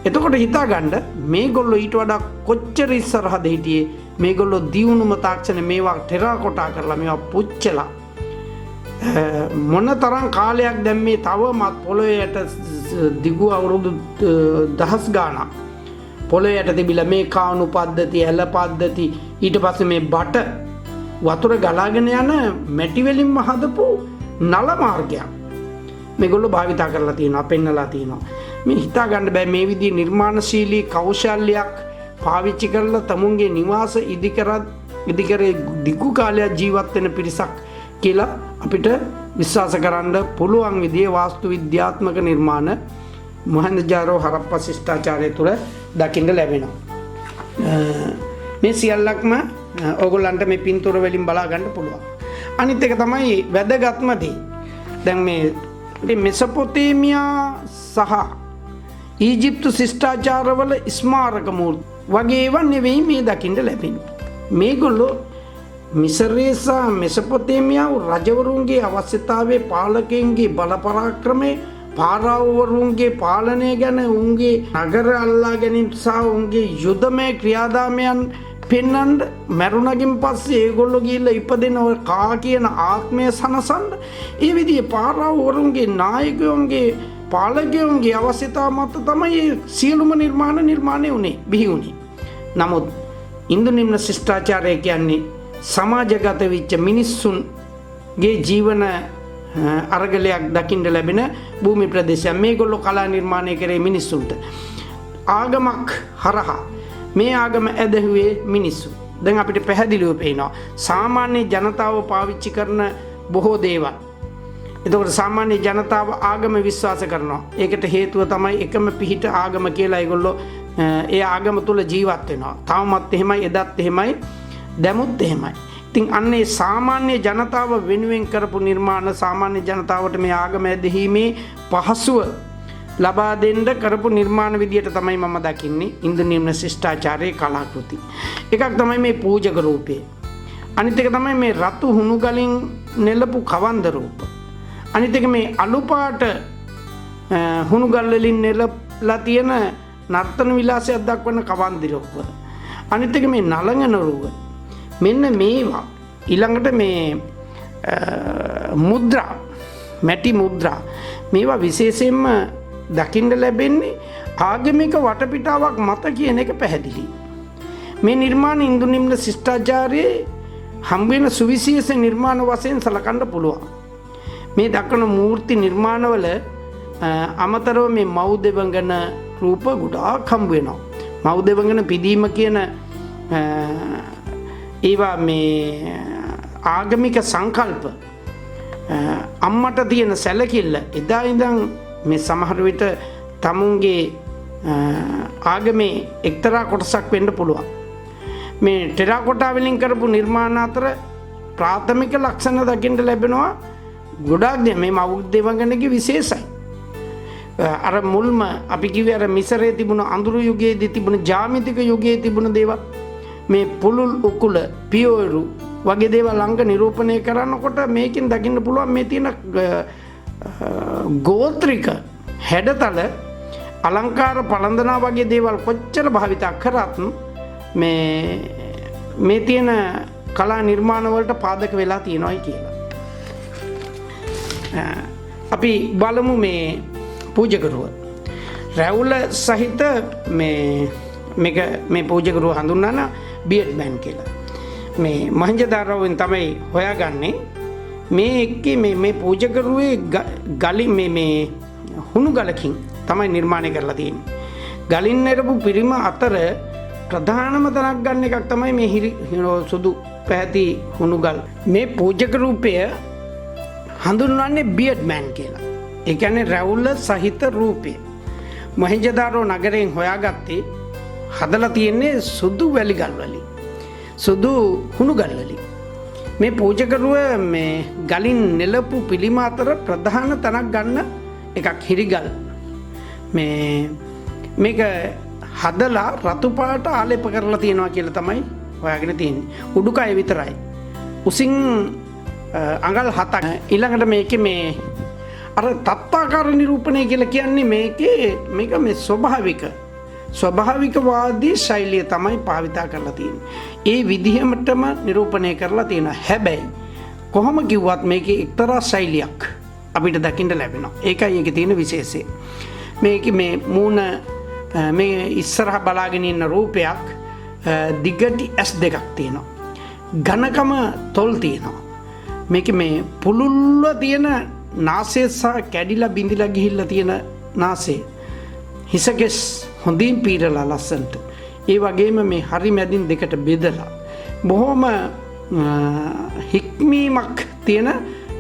එතකොට හිතා ගන්න මේගොල්ලෝ ඊට වඩා කොච්චර ඉස්සරහද හිටියේ. මේගොල්ලෝ දියුණුම තාක්ෂණ මේවා ටෙරාකොටා කරලා මේවා පුච්චලා මොන තරම් කාලයක් දැන් මේ තවමත් පොළොයට දිගු අවුරුදු දහස් ගාණක් පොළොයට තිබිලා මේ කාණු පද්ධති ඇල පද්ධති ඊට පස්සේ මේ බට වතුර ගලාගෙන යන මැටි වලින්ම හදපු නල මාර්ගයක් මේගොල්ලෝ භාවිතා කරලා තියෙනවා පෙන්නලා තියෙනවා. මේ හිතා ගන්න බෑ මේ විදිහේ නිර්මාණශීලී කෞශල්‍යයක් පාවිච්චි කරලා තමුන්ගේ නිවාස ඉදිකරේ දිගු කාලයක් ජීවත් වෙන පිරිසක් කියලා අපිට විශ්වාස කරන්න පුළුවන් විදිහේ වාස්තු විද්‍යාත්මක නිර්මාණ මොහෙන්ජදාරෝ හරප්පා ශිෂ්ටාචාරය තුළ දකින්න ලැබෙනවා. මේ සියල්ලක්ම ඕගොල්ලන්ට මේ පින්තූර වලින් බලා ගන්න පුළුවන්. අනිත් එක තමයි වැදගත්ම දේ. දැන් මේ මෙසොපොතේමියා සහ ඊජිප්තු ශිෂ්ටාචාරවල ස්මාරක මූර්ති වගේ ඒවා නෙවෙයි මේ දකින්න ලැබෙන්නේ. මේගොල්ලෝ මිසරයේ සහ මෙසොපොතේමියාව රජවරුන්ගේ අවශ්‍යතාවයේ පාලකයන්ගේ බල පරාක්‍රමයේ පාරාවරුන්ගේ පාලනය ගැන උන්ගේ නගර අල්ලා ගැනීම සහ උන්ගේ යුදමය ක්‍රියාදාමයන් පෙන්වන්න මරුණකින් පස්සේ ඒගොල්ලෝ ගිහිල්ලා ඉපදෙන ඔය කා කියන ආත්මය සනසන්න ඒ විදිහේ පාරාවරුන්ගේ නායකයන්ගේ පාලකයන්ගේ අවශ්‍යතාව මත තමයි සියලුම නිර්මාණය උනේ බිහි උනේ. නමුත් ඉන්දු නිම්න ශිෂ්ටාචාරය කියන්නේ සමාජගත වෙච්ච මිනිස්සුන්ගේ ජීවන අරගලයක් දකින්න ලැබෙන භූමි ප්‍රදේශයක්. මේගොල්ලෝ කලා නිර්මාණය කරේ මිනිස්සුන්ට ආගමක් හරහා මේ ආගම ඇදහුවේ මිනිස්සු. දැන් අපිට පැහැදිලිව පේනවා සාමාන්‍ය ජනතාව පාවිච්චි කරන බොහෝ දේවල්. එතකොට සාමාන්‍ය ජනතාව ආගම විශ්වාස කරනවා. ඒකට හේතුව තමයි එකම පිහිට ආගම කියලා ඒගොල්ලෝ ඒ ආගම තුල ජීවත් වෙනවා. තාමත් එහෙමයි, එදත් එහෙමයි, දැමුත් එහෙමයි. ඉතින් අන්නේ සාමාන්‍ය ජනතාව වෙනුවෙන් කරපු නිර්මාණ, සාමාන්‍ය ජනතාවට මේ ආගම ඇදහිීමේ පහසුව ලබා දෙන්න කරපු නිර්මාණ විදියට තමයි මම දකින්නේ ඉන්දු නිම්න ශිෂ්ටාචාරයේ කලාකෘති. එකක් තමයි මේ පූජක රූපය. අනිත් එක තමයි මේ රතු හුණු ගලින් නෙලපු කවන්ද රූප. අනිත් එක මේ අලු පාට හුණු ගල් වලින් නෙලලා තියෙන නර්තන විලාසයක් දක්වන කවන්ද රූප. අනිත් එක මේ නලංගන රූප. මෙන්න මේවා ඊළඟට මේ මුද්‍රා, මැටි මුද්‍රා, මේවා විශේෂයෙන්ම දකින්න ලැබෙන්නේ ආගමික වටපිටාවක් මත කියන එක පැහැදිලි. මේ නිර්මාණ ඉන්දු නිම්න ශිෂ්ටාචාරයේ හම්බෙන සුවිශේෂ නිර්මාණ වශයෙන් සලකන්න පුළුවන්. මේ දක්වන මූර්ති නිර්මාණවල අමතරව මේ මෞදෙවඟන රූප ගොඩාක් හම්බ වෙනවා. මෞදෙවඟන පිදීම කියන ඒවා මේ ආගමික සංකල්ප අම්මට තියෙන සැලකිල්ල එදා ඉඳන් මේ සමහර විට තමුන්ගේ ආගමේ එක්තරා කොටසක් වෙන්න පුළුවන්. මේ ටෙරාකොටා වලින් කරපු නිර්මාණ අතර ප්‍රාථමික ලක්ෂණ දකින්න ලැබෙනවා ගොඩාක් දේ මේ මෞදෙවඟනගේ විශේෂයි. අර මුල්ම අපි කිව්වේ අර මිසරේ තිබුණ අඳුරු යුගයේදී තිබුණ ජාමිතික යුගයේ තිබුණ දේවල්, මේ පුළුල් උකුල, පියෝරු වගේ දේවල් ළඟ නිරූපණය කරනකොට මේකෙන් දකින්න පුළුවන් මේ තියෙන ගෝත්‍රික හැඩතල, අලංකාර පළඳනා වගේ දේවල් කොච්චර භාවිතා කරත් මේ තියෙන කලා නිර්මාණ වලට පාදක වෙලා තියෙනවායි කියලා. අපි බලමු මේ පූජකරුව. රැවුල සහිත මේ පූජකරුව හඳුන්වන බියඩ් මෑන් කියලා. මේ මහජදාරෝවෙන් තමයි හොයාගන්නේ. මේ එක්කේ මේ පූජකරුවේ ගලින් මේ හුණු ගලකින් තමයි නිර්මාණය කරලා තියෙන්නේ. ගලින් නිරපු පිරිම අතර ප්‍රධානම තැනක් ගන්න එකක් තමයි මේ සුදු පැහැති හුණු ගල්. මේ පූජක රූපය හඳුන්වන්නේ බියඩ් මෑන් කියලා. ඒ කියන්නේ රැවුල සහිත රූපය. මොහෙන්ජදාරෝ නගරයෙන් හොයාගත්තේ හදලා තියෙන්නේ සුදු වැලි ගල් වලින්, සුදු හුණු ගල් වලින්. මේ පූජකරුව මේ ගලින් නෙලපු පිළිම අතර ප්‍රධාන තැනක් ගන්න එකක් හිරිගල්. මේක හදලා රතු පාට ආලේප කරලා තියෙනවා කියලා තමයි හොයාගෙන තියෙන්නේ. උඩුකය විතරයි. උසින් අඟල් 7ක්. ඊළඟට මේකේ මේ අර තත්ත්වාකාර නිරූපණය කියලා කියන්නේ මේක මේ ස්වභාවිකවාදී ශෛලිය තමයි භාවිතා කරලා තියෙන්නේ. ඒ විදිහටම නිරූපණය කරලා තියෙනවා. හැබැයි කොහොම කිව්වත් මේකේ එක්තරා ශෛලියක් අපිට දකින්න ලැබෙනවා. ඒකයි ඒකේ තියෙන විශේෂය. මේකේ මේ මූණ මේ ඉස්සරහ බලාගෙන ඉන්න රූපයක් දිගටි S2ක් තියෙනවා. ඝනකම තොල් තියෙනවා. මේකේ මේ පුළුල්ව තියෙන නාසය සහ කැඩිලා බිඳිලා ගිහිල්ලා තියෙන නාසය. හිසකෙස් හොඳින් පීරලා ලස්සනට. ඒ වගේම මේ හරි මැදින් දෙකට බෙදලා බොහොම හික්මීමක් තියෙන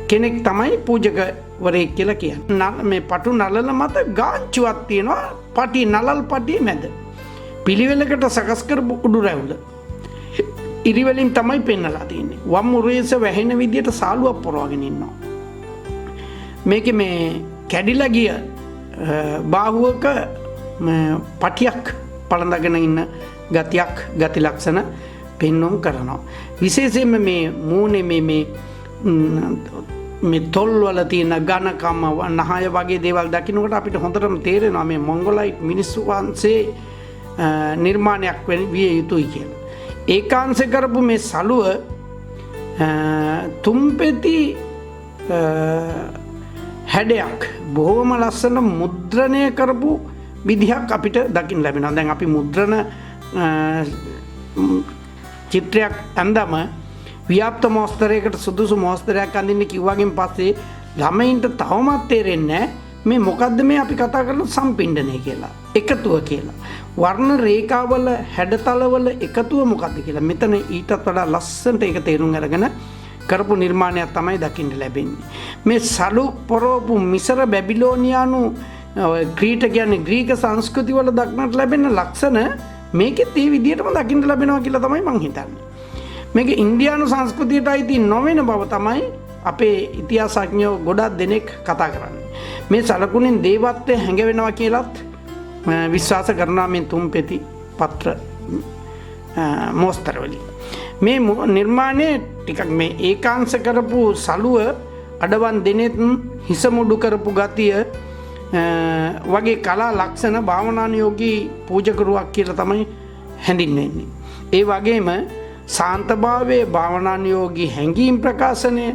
කෙනෙක් තමයි පූජකවරයෙක් කියලා කියන්නේ. මේ පටු නලල මත ගාංචුවක් තියෙනවා පටි නලල් පටියේ මැද. පිළිවෙලකට සකස් කරපු උඩු රැවුල. ඉරි වලින් තමයි පෙන්නලා තියෙන්නේ. වම් උරේස වැහෙන විදියට සාලුවක් පොරවගෙන ඉන්නවා. මේකේ මේ කැඩිලා ගිය බාහුවක පටියක් පළඳගෙන ඉන්න ගති ලක්ෂණ පෙන්වුම් කරනවා. විශේෂයෙන්ම මේ මූණේ මේ තොල් වල තියෙන ඝනකම නහය වගේ දේවල් දකින්නකොට අපිට හොඳටම තේරෙනවා මේ මොන්ගොලයිට් මිනිස්සු වහන්සේ නිර්මාණයක් විය යුතුයි කියලා. ඒකාංශ කරපු මේ සලුව තුම්පෙති හැඩයක් බොහොම ලස්සන මුද්‍රණය කරපු විදිහක් අපිට දකින්න ලැබෙනවා. දැන් අපි මුද්‍රණ චිත්‍රයක් අඳම ව්‍යාප්ත මොස්තරයකට සුදුසු මොස්තරයක් අඳින්න කිව්වගෙන් පස්සේ ළමයින්ට තවමත් තේරෙන්නේ නැහැ මේ මොකද්ද මේ අපි කතා කරන සම්පින්ඩනය කියලා. එකතුව කියලා. වර්ණ රේඛාවල හැඩතලවල එකතුව මොකක්ද කියලා මෙතන ඊටත් වඩා ලස්සනට ඒක තේරුම් අරගෙන කරපු නිර්මාණයක් තමයි දකින්න ලැබෙන්නේ. මේ සලු පොරෝපු මිසර බැබිලෝනියානු ක්‍රීට කියන්නේ ග්‍රීක සංස්කෘති වල දක්නට ලැබෙන ලක්ෂණ මේකෙත් ඒ විදිහටම දකින්න ලැබෙනවා කියලා තමයි මම හිතන්නේ. මේක ඉන්දියානු සංස්කෘතියට අයිති නොවන බව තමයි අපේ ඉතිහාසඥයෝ ගොඩක් දෙනෙක් කතා කරන්නේ. මේ සලකුණෙන් දේවත්වය හැඟවෙනවා කියලත් විශ්වාස කරනවා මේ තුන්පෙති පත්‍ර මෝස්තරවලින්. මේ නිර්මාණය ටිකක් මේ ඒකාංශ කරපු සලුව අඩවන් දෙනෙත් හිස මුඩු කරපු ගතිය වගේ කලා ලක්ෂණ භාවනානුයෝගී පූජකරුවක් කියලා තමයි හැඳින්වෙන්නේ. ඒ වගේම සාන්තභාවයේ භාවනානුයෝගී හැඟීම් ප්‍රකාශනය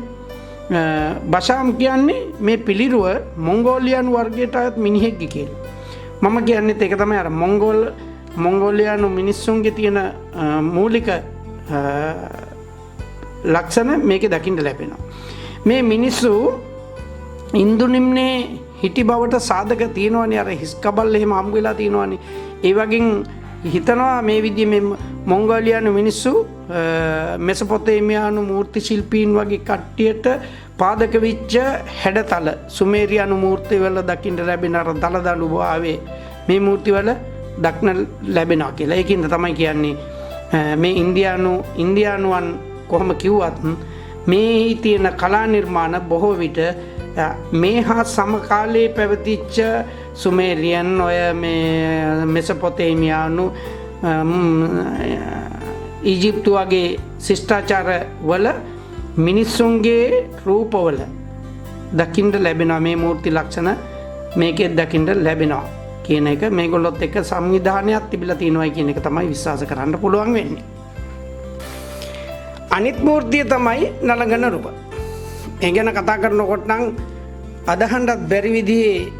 බෂාම් කියන්නේ මේ පිළිරුව මොංගෝලියානු වර්ගයට අයත් මිනිහෙක්ගේ කියලා. මම කියන්නේත් ඒක තමයි අර මොංගෝලියානු මිනිස්සුන්ගේ තියෙන මූලික ලක්ෂණ මේකේ දකින්න ලැබෙනවා. මේ මිනිස්සු ඉන්දු නිම්නේ හිටි බවට සාධක තියෙනවනේ අර හිස් කබල් එහෙම හම්බ වෙලා තියෙනවනේ. ඒ වගේන් හිතනවා මේ විදිහේ මේ මොංගෝලියානු මිනිස්සු මෙසොපොතේමියානු මූර්ති ශිල්පීන් වගේ කට්ටියට පාදක වෙච්ච හැඩතල සුමේරියානු මූර්ති වල දකින්න ලැබෙන අර දලදලු භාවයේ මේ මූර්ති වල දක්න ලැබෙනවා කියලා. ඒකින්ද තමයි කියන්නේ මේ ඉන්දියානුවන් කොහොම කිව්වත් මේ තියෙන කලා නිර්මාණ බොහෝ විට මේ හා සමකාලයේ පැවතිච්ච සුමේරියන් ඔය මේ මෙසොපොතේමියානු ඊජිප්තු වගේ ශිෂ්ටාචාර වල මිනිස්සුන්ගේ රූපවල දකින්න ලැබෙනවා මේ මූර්ති ලක්ෂණ මේකෙත් දකින්න ලැබෙනවා කියන එක මේගොල්ලොත් එක්ක සංවිධානයක් තිබිලා තියෙනවා කියන එක තමයි විශ්වාස කරන්න පුළුවන් වෙන්නේ. අනිත් මූර්තිය තමයි නලගන රූප. ඒ ගැන කතා කරනකොට නම් අදහන්නත් බැරි විදිහේ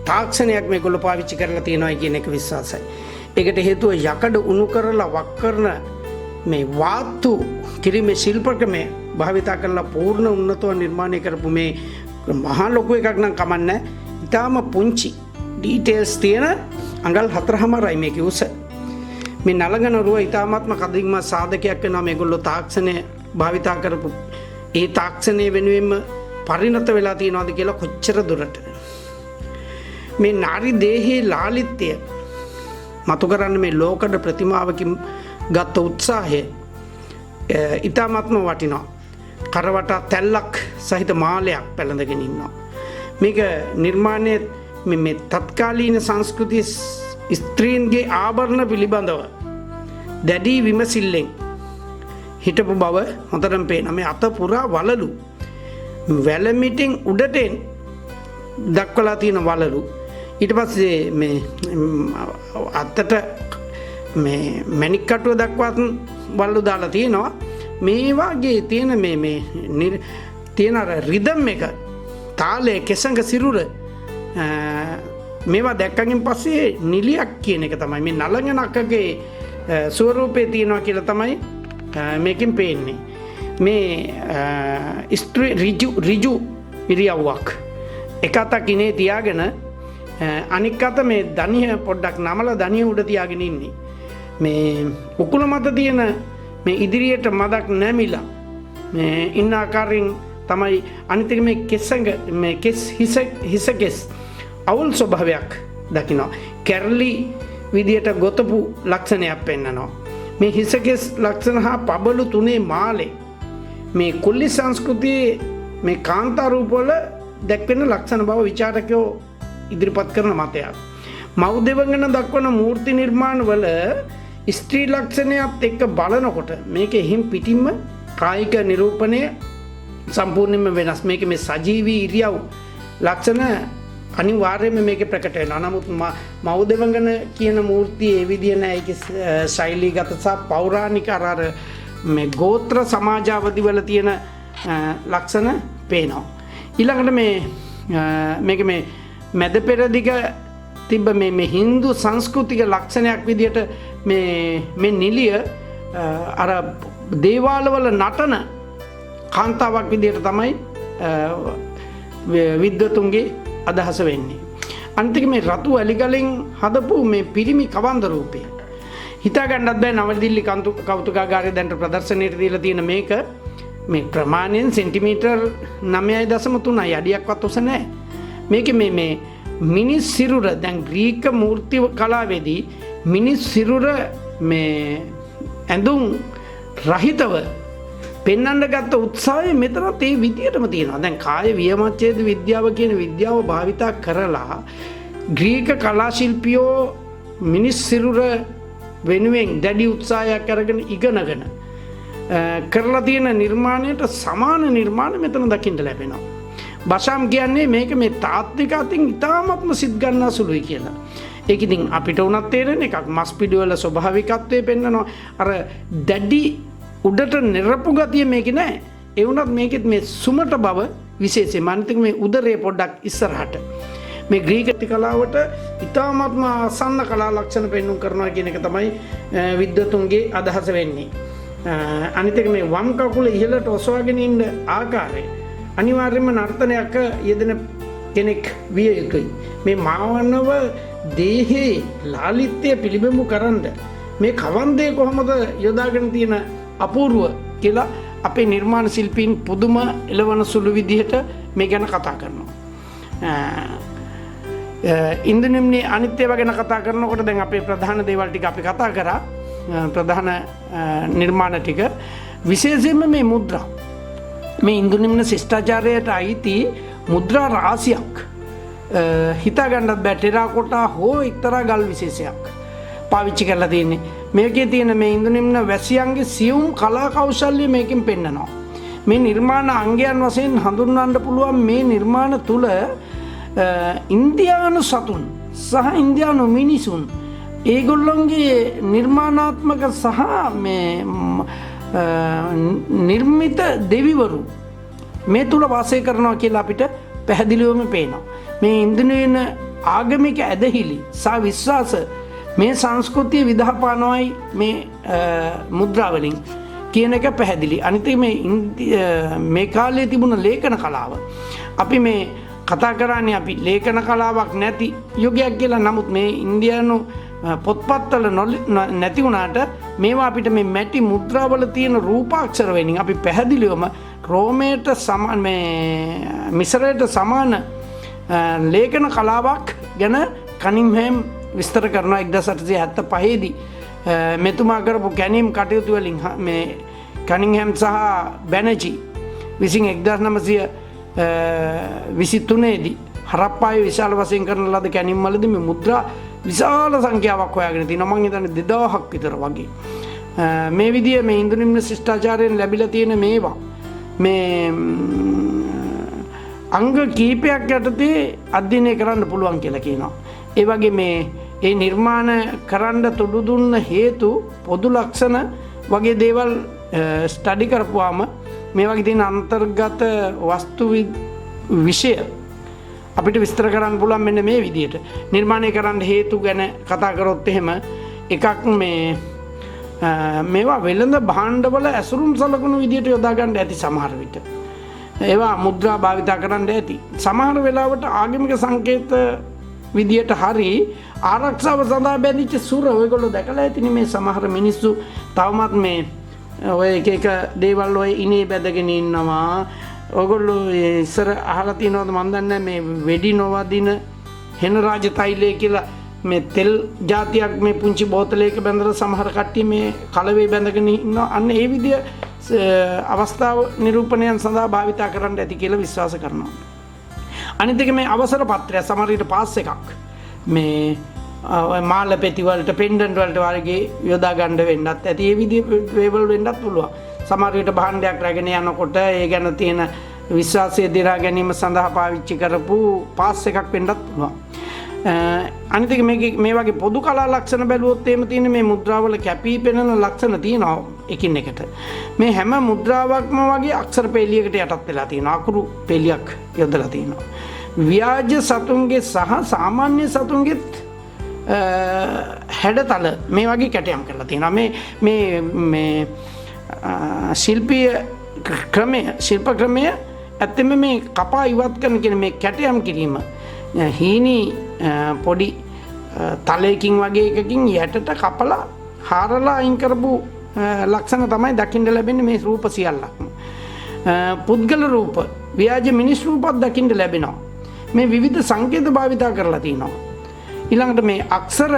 තාක්ෂණයක් මේගොල්ලෝ පාවිච්චි කරලා තියෙනවා කියන එක විශ්වාසයි. ඒකට හේතුව යකඩ උණු කරලා වක් කරන මේ වාතු කිරීමේ ශිල්පකමේ භාවිතා කරලා පූර්ණ උන්නතව නිර්මාණය කරපු මේ මහා ලොකු එකක් නම් කමන්නේ. ඊටාම පුංචි ඩීටේල්ස් තියෙන අඟල් 4.5යි මේකේ උස. මේ නලගන රුව ඊටාමත්ම කදින්ම සාධකයක් වෙනවා මේගොල්ලෝ තාක්ෂණය භාවිතා කරපු ඒ තාක්ෂණය වෙනුවෙන්ම පරිණත වෙලා තියෙනවද කියලා කොච්චර දුරට මේ නාරි දේහයේ ලාලිත්‍ය මතු කරන්න මේ ලෝකඩ ප්‍රතිමාවකින් ගත්ත උත්සාහය ඊටාමත්ම වටිනවා. කරවටා තැල්ලක් සහිත මාලයක් පැලඳගෙන ඉන්නවා. මේක නිර්මාණයේ මේ තත්කාලීන සංස්කෘතිය ස්ත්‍රීන්ගේ ආභරණ පිළිබඳව දැඩි විමසිල්ලෙන් හිටපු බව හොඳටම පේනවා. මේ අත පුරා වලලු වැලමිටින් උඩට දක්වලා තියෙන වලලු ඊට පස්සේ මේ අතට මේ මැණික් කටුව දක්වත් වලලු දාලා තියෙනවා. මේ වගේ තියෙන මේ තියෙන අර රිද්ම් එක තාලයේ කෙසඟ සිරුර මේවා දැක්කකින් පස්සේ නිලියක් කියන එක තමයි මේ නලගනකගේ ස්වරූපේ තියෙනවා කියලා තමයි මේකෙන් පේන්නේ. මේ ස්ත්‍රී ඍජු ඉරියව්වක් එක අතක් ඉනේ තියාගෙන අනික් අත මේ දණිය පොඩ්ඩක් නමලා දණිය උඩ තියාගෙන ඉන්නේ. මේ උකුල මත තියෙන මේ ඉදිරියට මදක් නැමිලා මේ ඉන්න ආකාරයෙන් තමයි අනිත් එක මේ කෙසඟ මේ කෙස් හිස කෙස් අවුල් ස්වභාවයක් දකිනවා. කැරලි විදියට ගොතපු ලක්ෂණයක් පෙන්නනවා. මේ හිස කෙස් ලක්ෂණ හා පබළු තුනේ මාලේ මේ කුල්ලි සංස්කෘතියේ මේ කාන්තා රූපවල දැක්වෙන ලක්ෂණ බව විචාරකයෝ ඉදිරිපත් කරන මතයක්. මව්දෙවඟන දක්වන මූර්ති නිර්මාණ වල ස්ත්‍රී ලක්ෂණයත් එක්ක බලනකොට මේක එහිම් පිටින්ම කායික නිරූපණය සම්පූර්ණයෙන්ම වෙනස්. මේක මේ සජීවී ඉරියව් ලක්ෂණ අනිවාර්යයෙන්ම මේකේ ප්‍රකට වෙනවා. නමුත් මව්දෙවඟන කියන මූර්තිය ඒ විදිය නෑ. ඒකේ ශෛලීගත සහ පෞරාණික අර මේ ගෝත්‍ර සමාජාවදි වල තියෙන ලක්ෂණ පේනවා. ඊළඟට මේක මේ මැද පෙරදිග තිබ්බ මේ හින්දු සංස්කෘතික ලක්ෂණයක් විදියට මේ නිලිය අර දේවාලවල නටන කාන්තාවක් විදියට තමයි විද්වතුන්ගේ අදහස වෙන්නේ. අනිත් එක මේ රතු ඇලිගලෙන් හදපු මේ පිරිමි කවන්ද රූපය. හිතා ගන්නත් බෑ නවදිල්ලි කෞතුකාගාරයේ දැන් ප්‍රදර්ශනයට දීලා තියෙන මේක මේ ප්‍රමාණයෙන් සෙන්ටිමීටර් 9.3යි අඩියක්වත් උස නැහැ. මේකේ මේ මිනිස් සිරුර දැන් ග්‍රීක මූර්ති කලාවේදී මිනිස් සිරුර මේ ඇඳුම් රහිතව පෙන්වන්න ගත්ත උත්සාහය මෙතනත් ඒ විදියටම තියෙනවා. දැන් කාය වියමච්ඡේද විද්‍යාව කියන විද්‍යාව භාවිතා කරලා ග්‍රීක කලා ශිල්පියෝ මිනිස් සිරුර වෙනුවෙන් දැඩි උත්සාහයක් අරගෙන ඉගෙනගෙන කරලා තියෙන නිර්මාණයට සමාන නිර්මාණ මෙතන දකින්න ලැබෙනවා. බෂාම් කියන්නේ මේක මේ තාත්වික අතින් ඉතාමත්ම සිත් ගන්නා සුළුයි කියලා. ඒක ඉතින් අපිට උනත් තේරෙන එකක්. මස් පිඩුවල ස්වභාවිකත්වය පෙන්වනවා. අර දැඩි උඩට නිරපු ගතිය මේකේ නැහැ. ඒ වුණත් මේකෙත් මේ සුමට බව විශේෂයෙන්ම අනිත් මේ උදරයේ පොඩ්ඩක් ඉස්සරහට මේ ග්‍රීක කලාවට ඉතාමත්ම ආසන්න කලා ලක්ෂණ පෙන්වුම් කරනවා කියන එක තමයි විද්වතුන්ගේ අදහස වෙන්නේ. අනිත් එක මේ වම් කකුල ඉහළට ඔසවාගෙන ඉන්න ආකාරය අනිවාර්යයෙන්ම නර්තනයක යෙදෙන කෙනෙක් විය යුතුයි. මේ මානව දේහයේ ලාලිත්‍ය පිළිබිඹු කරන්න මේ කවන්දේ කොහොමද යොදාගෙන තියෙන අපූර්ව කියලා අපේ නිර්මාණ ශිල්පීන් පුදුම එළවන සුළු විදිහට මේ ගැන කතා කරනවා. ඉන්දුනිම්නි අනිත් ඒවා ගැන කතා කරනකොට දැන් අපේ ප්‍රධාන දේවල් ටික අපි කතා කරා. ප්‍රධාන නිර්මාණ ටික විශේෂයෙන්ම මේ මුද්‍රා මේ ඉන්දුනිම්න ශිෂ්ටාචාරයට අයිති මුද්‍රා රාශියක් හිතා ගන්නත් බෑ. ටෙරාකොටා හෝ එක්තරා ගල් විශේෂයක් පාවිච්චි කරලා තියෙන්නේ. මේකේ තියෙන මේ ඉන්දුනිම්න වැසියන්ගේ සියුම් කලා කෞශල්‍ය මේකෙන් පෙන්නනවා. මේ නිර්මාණ අංගයන් වශයෙන් හඳුන්වන්න පුළුවන් මේ නිර්මාණ තුල ඉන්දියානු සතුන් සහ ඉන්දියානු මිනිසුන් ඒගොල්ලොන්ගේ නිර්මාණාත්මක සහ මේ නිර්මිත දෙවිවරු මේ තුල වාසය කරනවා කියලා අපිට පැහැදිලිවම පේනවා. මේ ඉන්දියානු ආගමික ඇදහිලි සහ විශ්වාස මේ සංස්කෘතිය විදහාපානවයි මේ මුද්‍රා වලින් කියන එක පැහැදිලි. අනිත් මේ කාලේ තිබුණ ලේඛන කලාව අපි මේ කතා කරන්නේ අපි ලේඛන කලාවක් නැති යුගයක් කියලා. නමුත් මේ ඉන්දියානු පොත්පත්වල නැති වුණාට මේවා අපිට මේ මැටි මුද්‍රාවල තියෙන රූපාක්ෂර වලින් අපි පැහැදිලිවම රෝමයට සමාන මේ මිස්රයට සමාන ලේඛන කලාවක් ගැන කනින්හෑම් විස්තර කරනවා 1875 දී මෙතුමා කරපු කැනීම් කටයුතු වලින් මේ කනින්හෑම් සහ බැනර්ජි විසින් 1923 දී හරප්පායේ විශාල වශයෙන් කරන ලද කැනීම් වලදී මේ මුද්‍රා විශාල සංඛ්‍යාවක් හොයාගෙන තිනවා. මම හිතන්නේ 2000ක් විතර වගේ. මේ විදිය මේ ඉන්දුනිම්න ශිෂ්ටාචාරයෙන් ලැබිලා තියෙන මේවා මේ අංග කීපයක් යටතේ අධ්‍යයනය කරන්න පුළුවන් කියලා කියනවා. ඒ වගේ මේ නිර්මාණ කරන්න තුඩු දුන්න හේතු පොදු ලක්ෂණ වගේ දේවල් ස්ටඩි කරපුවාම මේ වගේ තියෙන අන්තර්ගත වස්තු විෂය අපිට විස්තර කරන්න පුළුවන් මෙන්න මේ විදිහට. නිර්මාණය කරන්න හේතු ගැන කතා කරොත් එහෙම එකක් මේවා වෙළඳ භාණ්ඩවල ඇසුරුම් සලකුණු විදිහට යොදා ගන්න ඇති සමහර විට. ඒවා මුද්‍රා භාවිතා කරන්න ඇති. සමහර වෙලාවට ආගමික සංකේත විදියට හරි ආරක්ෂාව සඳහා බැඳිච්ච සුර ඔයගොල්ලෝ දැකලා ඇතිනේ. මේ සමහර මිනිස්සු තවමත් මේ ඔය එක දේවල් ඔය ඉනේ බැඳගෙන ඉන්නවා. ඔයගොල්ලෝ ඉස්සර අහලා තියෙනවද මන් දන්නේ මේ වෙඩි නොවදින හෙන රාජ තෛලය කියලා මේ තෙල් జాතියක් මේ පුංචි බෝතලයක බැඳලා සමහර කට්ටිය මේ කලවේ බැඳගෙන ඉන්නවා. අන්න ඒ විදිය අවස්ථාව නිරූපණයන් සඳහා භාවිතා කරන්න ඇති කියලා විශ්වාස කරනවා. අනිත් එක මේ අවසර පත්‍රය සමහර විට පාස් එකක් මේ මාල පෙති වලට පෙන්ඩන්ට් වලට වගේ යොදා ගන්න වෙන්නත් ඇති. ඒ විදිහේ වේවල් වෙන්නත් පුළුවන්. සමහර විට භාණ්ඩයක් රැගෙන යනකොට ඒ ගැන තියෙන විශ්වාසය දිරා ගැනීම සඳහා පාවිච්චි කරපු පාස් එකක් වෙන්නත් පුළුවන්. අනිත් එක මේ වගේ පොදු කලා ලක්ෂණ බැලුවොත් එහෙම තියෙන මේ මුද්‍රාවල කැපී පෙනෙන ලක්ෂණ තියෙනවා එකින් එකට. මේ හැම මුද්‍රාවක්ම වගේ අක්ෂර පෙළියකට යටත් වෙලා තියෙනවා. අකුරු පෙළියක් යොදලා තියෙනවා. ව්‍යාජ සතුන්ගේ සහ සාමාන්‍ය සතුන්ගේ හැඩතල මේ වගේ කැටයම් කරලා තියෙනවා. මේ ශිල්පීය ක්‍රමය ශිල්ප ක්‍රමය ඇත්තම මේ කපා ඉවත් කරන කියන මේ කැටයම් කිරීම හීනි පොඩි තලයකින් වගේ එකකින් යටට කපලා හාරලා අයින් කරපු ලක්ෂණ තමයි දකින්න ලැබෙන්නේ මේ රූප සියල්ලක්ම. පුද්ගල රූප, ව්‍යාජ මිනිස් රූපත් දකින්න ලැබෙනවා. මේ විවිධ සංකේත භාවිතා කරලා තිනවා. ඊළඟට මේ අක්ෂර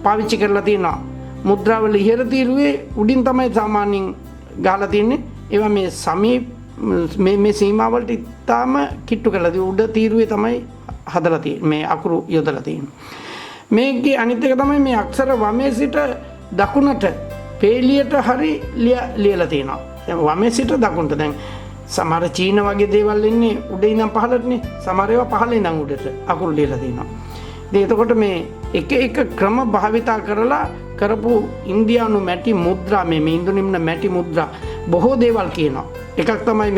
පාවිච්චි කරලා තිනවා. මුද්‍රාවල ඉහළ තීරුවේ උඩින් තමයි සාමාන්‍යයෙන් ගහලා තින්නේ. ඒවා මේ සමීප මේ සීමාවලට ඉතාම කිට්ටු කරලා තියෙන්නේ. උඩ තීරුවේ තමයි හදලා තියෙන්නේ. මේ අකුරු යොදලා තියෙන්නේ. මේකේ අනිත් එක තමයි මේ අක්ෂර වමේ සිට දකුණට පේලියට හරි ලියලා තියෙනවා. දැන් වමේ සිට දකුණට දැන් සමහර චීන වගේ දේවල් ඉන්නේ උඩ ඉඳන් පහළටනේ. සමහර ඒවා පහළ ඉඳන් උඩට අකුරු ලියලා තියෙනවා. ඉතින් එතකොට මේ එක ක්‍රම භාවිතා කරලා කරපු ඉන්දියානු මැටි මුද්‍රා මේ ඉන්දුනිම්න මැටි මුද්‍රා බොහෝ දේවල් කියනවා. එකක් තමයි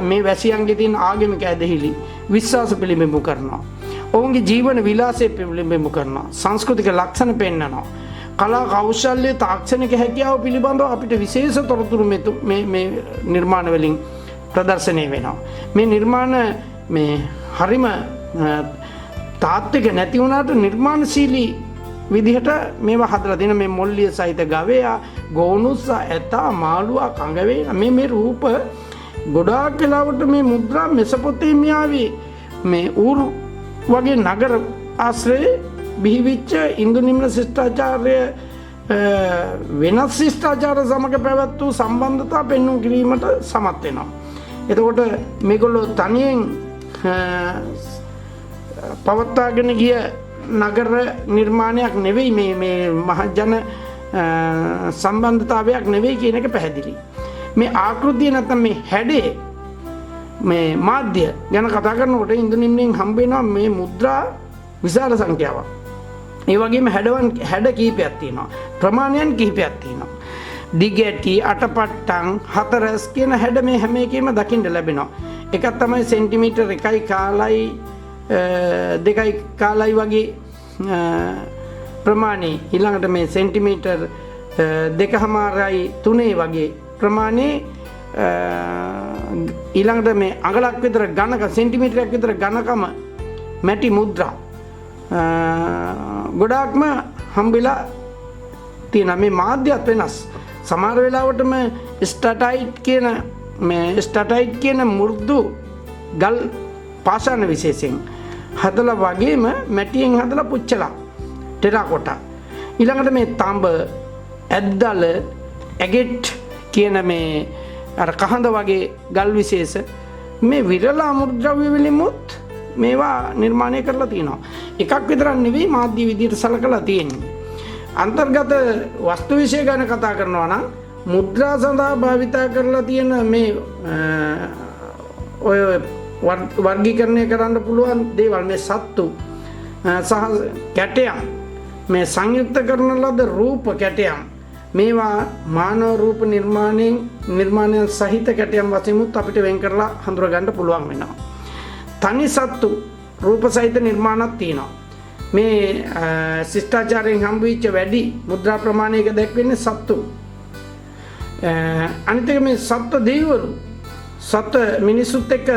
මේ වැසියන්ගේ තියෙන ආගමික ඇදහිලි විශ්වාස පිළිබිඹු කරනවා. ඔවුන්ගේ ජීවන විලාසය පිළිබිඹු කරනවා. සංස්කෘතික ලක්ෂණ පෙන්වනවා. කලා කෞශල්‍ය තාක්ෂණික හැකියාව පිළිබඳව අපිට විශේෂ තොරතුරු මේ නිර්මාණ වලින් ප්‍රදර්ශනය වෙනවා. මේ නිර්මාණ මේ හරිම තාත්වික නැති වුණාට නිර්මාණශීලී විදිහට මේවා හදලා දෙන මේ මොල්ලිය සහිත ගවයා, ගෝනුස්සා, ඇතා, මාළුවා, කඟවේන මේ රූප ගොඩාක් වෙලාවට මේ මුද්‍රා මෙසොපොතේමියාවේ මේ ඌරු වගේ නගර ආශ්‍රයේ බිහිවිච්ච ඉන්දුනිම්න ශිෂ්ටාචාරය වෙනස් ශිෂ්ටාචාර සමග පැවැත් වූ සම්බන්ධතා පෙන්වුම් කිරීමට සමත් වෙනවා. එතකොට මේගොල්ලෝ තනියෙන් පවත්වාගෙන ගිය නගර නිර්මාණයක් නෙවෙයි මේ මහජන සම්බන්ධතාවයක් නෙවෙයි කියන එක පැහැදිලි. මේ ආකෘතිය නැත්නම් මේ හැඩේ මේ මාධ්‍ය ගැන කතා කරනකොට ඉන්දුනිම්නෙන් හම්බ වෙනවා මේ මුද්‍රා විශාල සංඛ්‍යාවක්. ඒ වගේම හැඩ කීපයක් තියෙනවා. ප්‍රමාණයන් කීපයක් තියෙනවා. දිගැටි, අටපට්ටම්, හතරස් කියන හැඩ මේ හැම එකෙම දකින්න ලැබෙනවා. එකක් තමයි සෙන්ටිමීටර් 1.2 වගේ ප්‍රමාණය. ඊළඟට මේ සෙන්ටිමීටර් 2.5 වගේ ප්‍රමාණය. ඊළඟට මේ අඟලක් විතර ඝනක සෙන්ටිමීටරයක් විතර ඝනකම මැටි මුද්‍රා ගොඩාක්ම හම්බෙලා තියෙනවා. මේ මාධ්‍යත් වෙනස්. සමහර වෙලාවටම ස්ටටයිට් කියන මෘදු ගල් පාෂාණ විශේෂයෙන් හදලා වගේම මැටියෙන් හදලා පුච්චලා ටෙරාකොටා. ඊළඟට මේ තඹ, ඇද්දල, ඇගෙට් කියන මේ අර කහඳ වගේ ගල් විශේෂ මේ විරල අමුද්‍රව්‍ය වලින්මුත් මේවා නිර්මාණය කරලා තියෙනවා. එකක් විතරක් නෙවෙයි මාධ්‍ය විදියට සලකලා තියෙන්නේ. අන්තර්ගත වස්තු විශේෂ ගැන කතා කරනවා නම් මුද්‍රා සඳහා භාවිතා කරලා තියෙන මේ ඔය වර්ගීකරණය කරන්න පුළුවන් දේවල් මේ සත්තු සහ කැටයන් මේ සංයුක්ත කරන ලද රූප කැටයන් මේවා මානව රූප නිර්මාණයන් සහිත කැටයන් වශයෙන්මුත් අපිට වෙන් කරලා හඳුනා ගන්න පුළුවන් වෙනවා. තනි සත්තු රූප සහිත නිර්මාණක් තියෙනවා. මේ ශිෂ්ටාචාරයෙන් හම්බ වෙච්ච වැඩි මුද්‍රා ප්‍රමාණයක දැක්වෙන්නේ සත්තු. අනිත් එක මේ සත්ත්ව දෙවිවරු සත්ත්ව මිනිසුත් එක්ක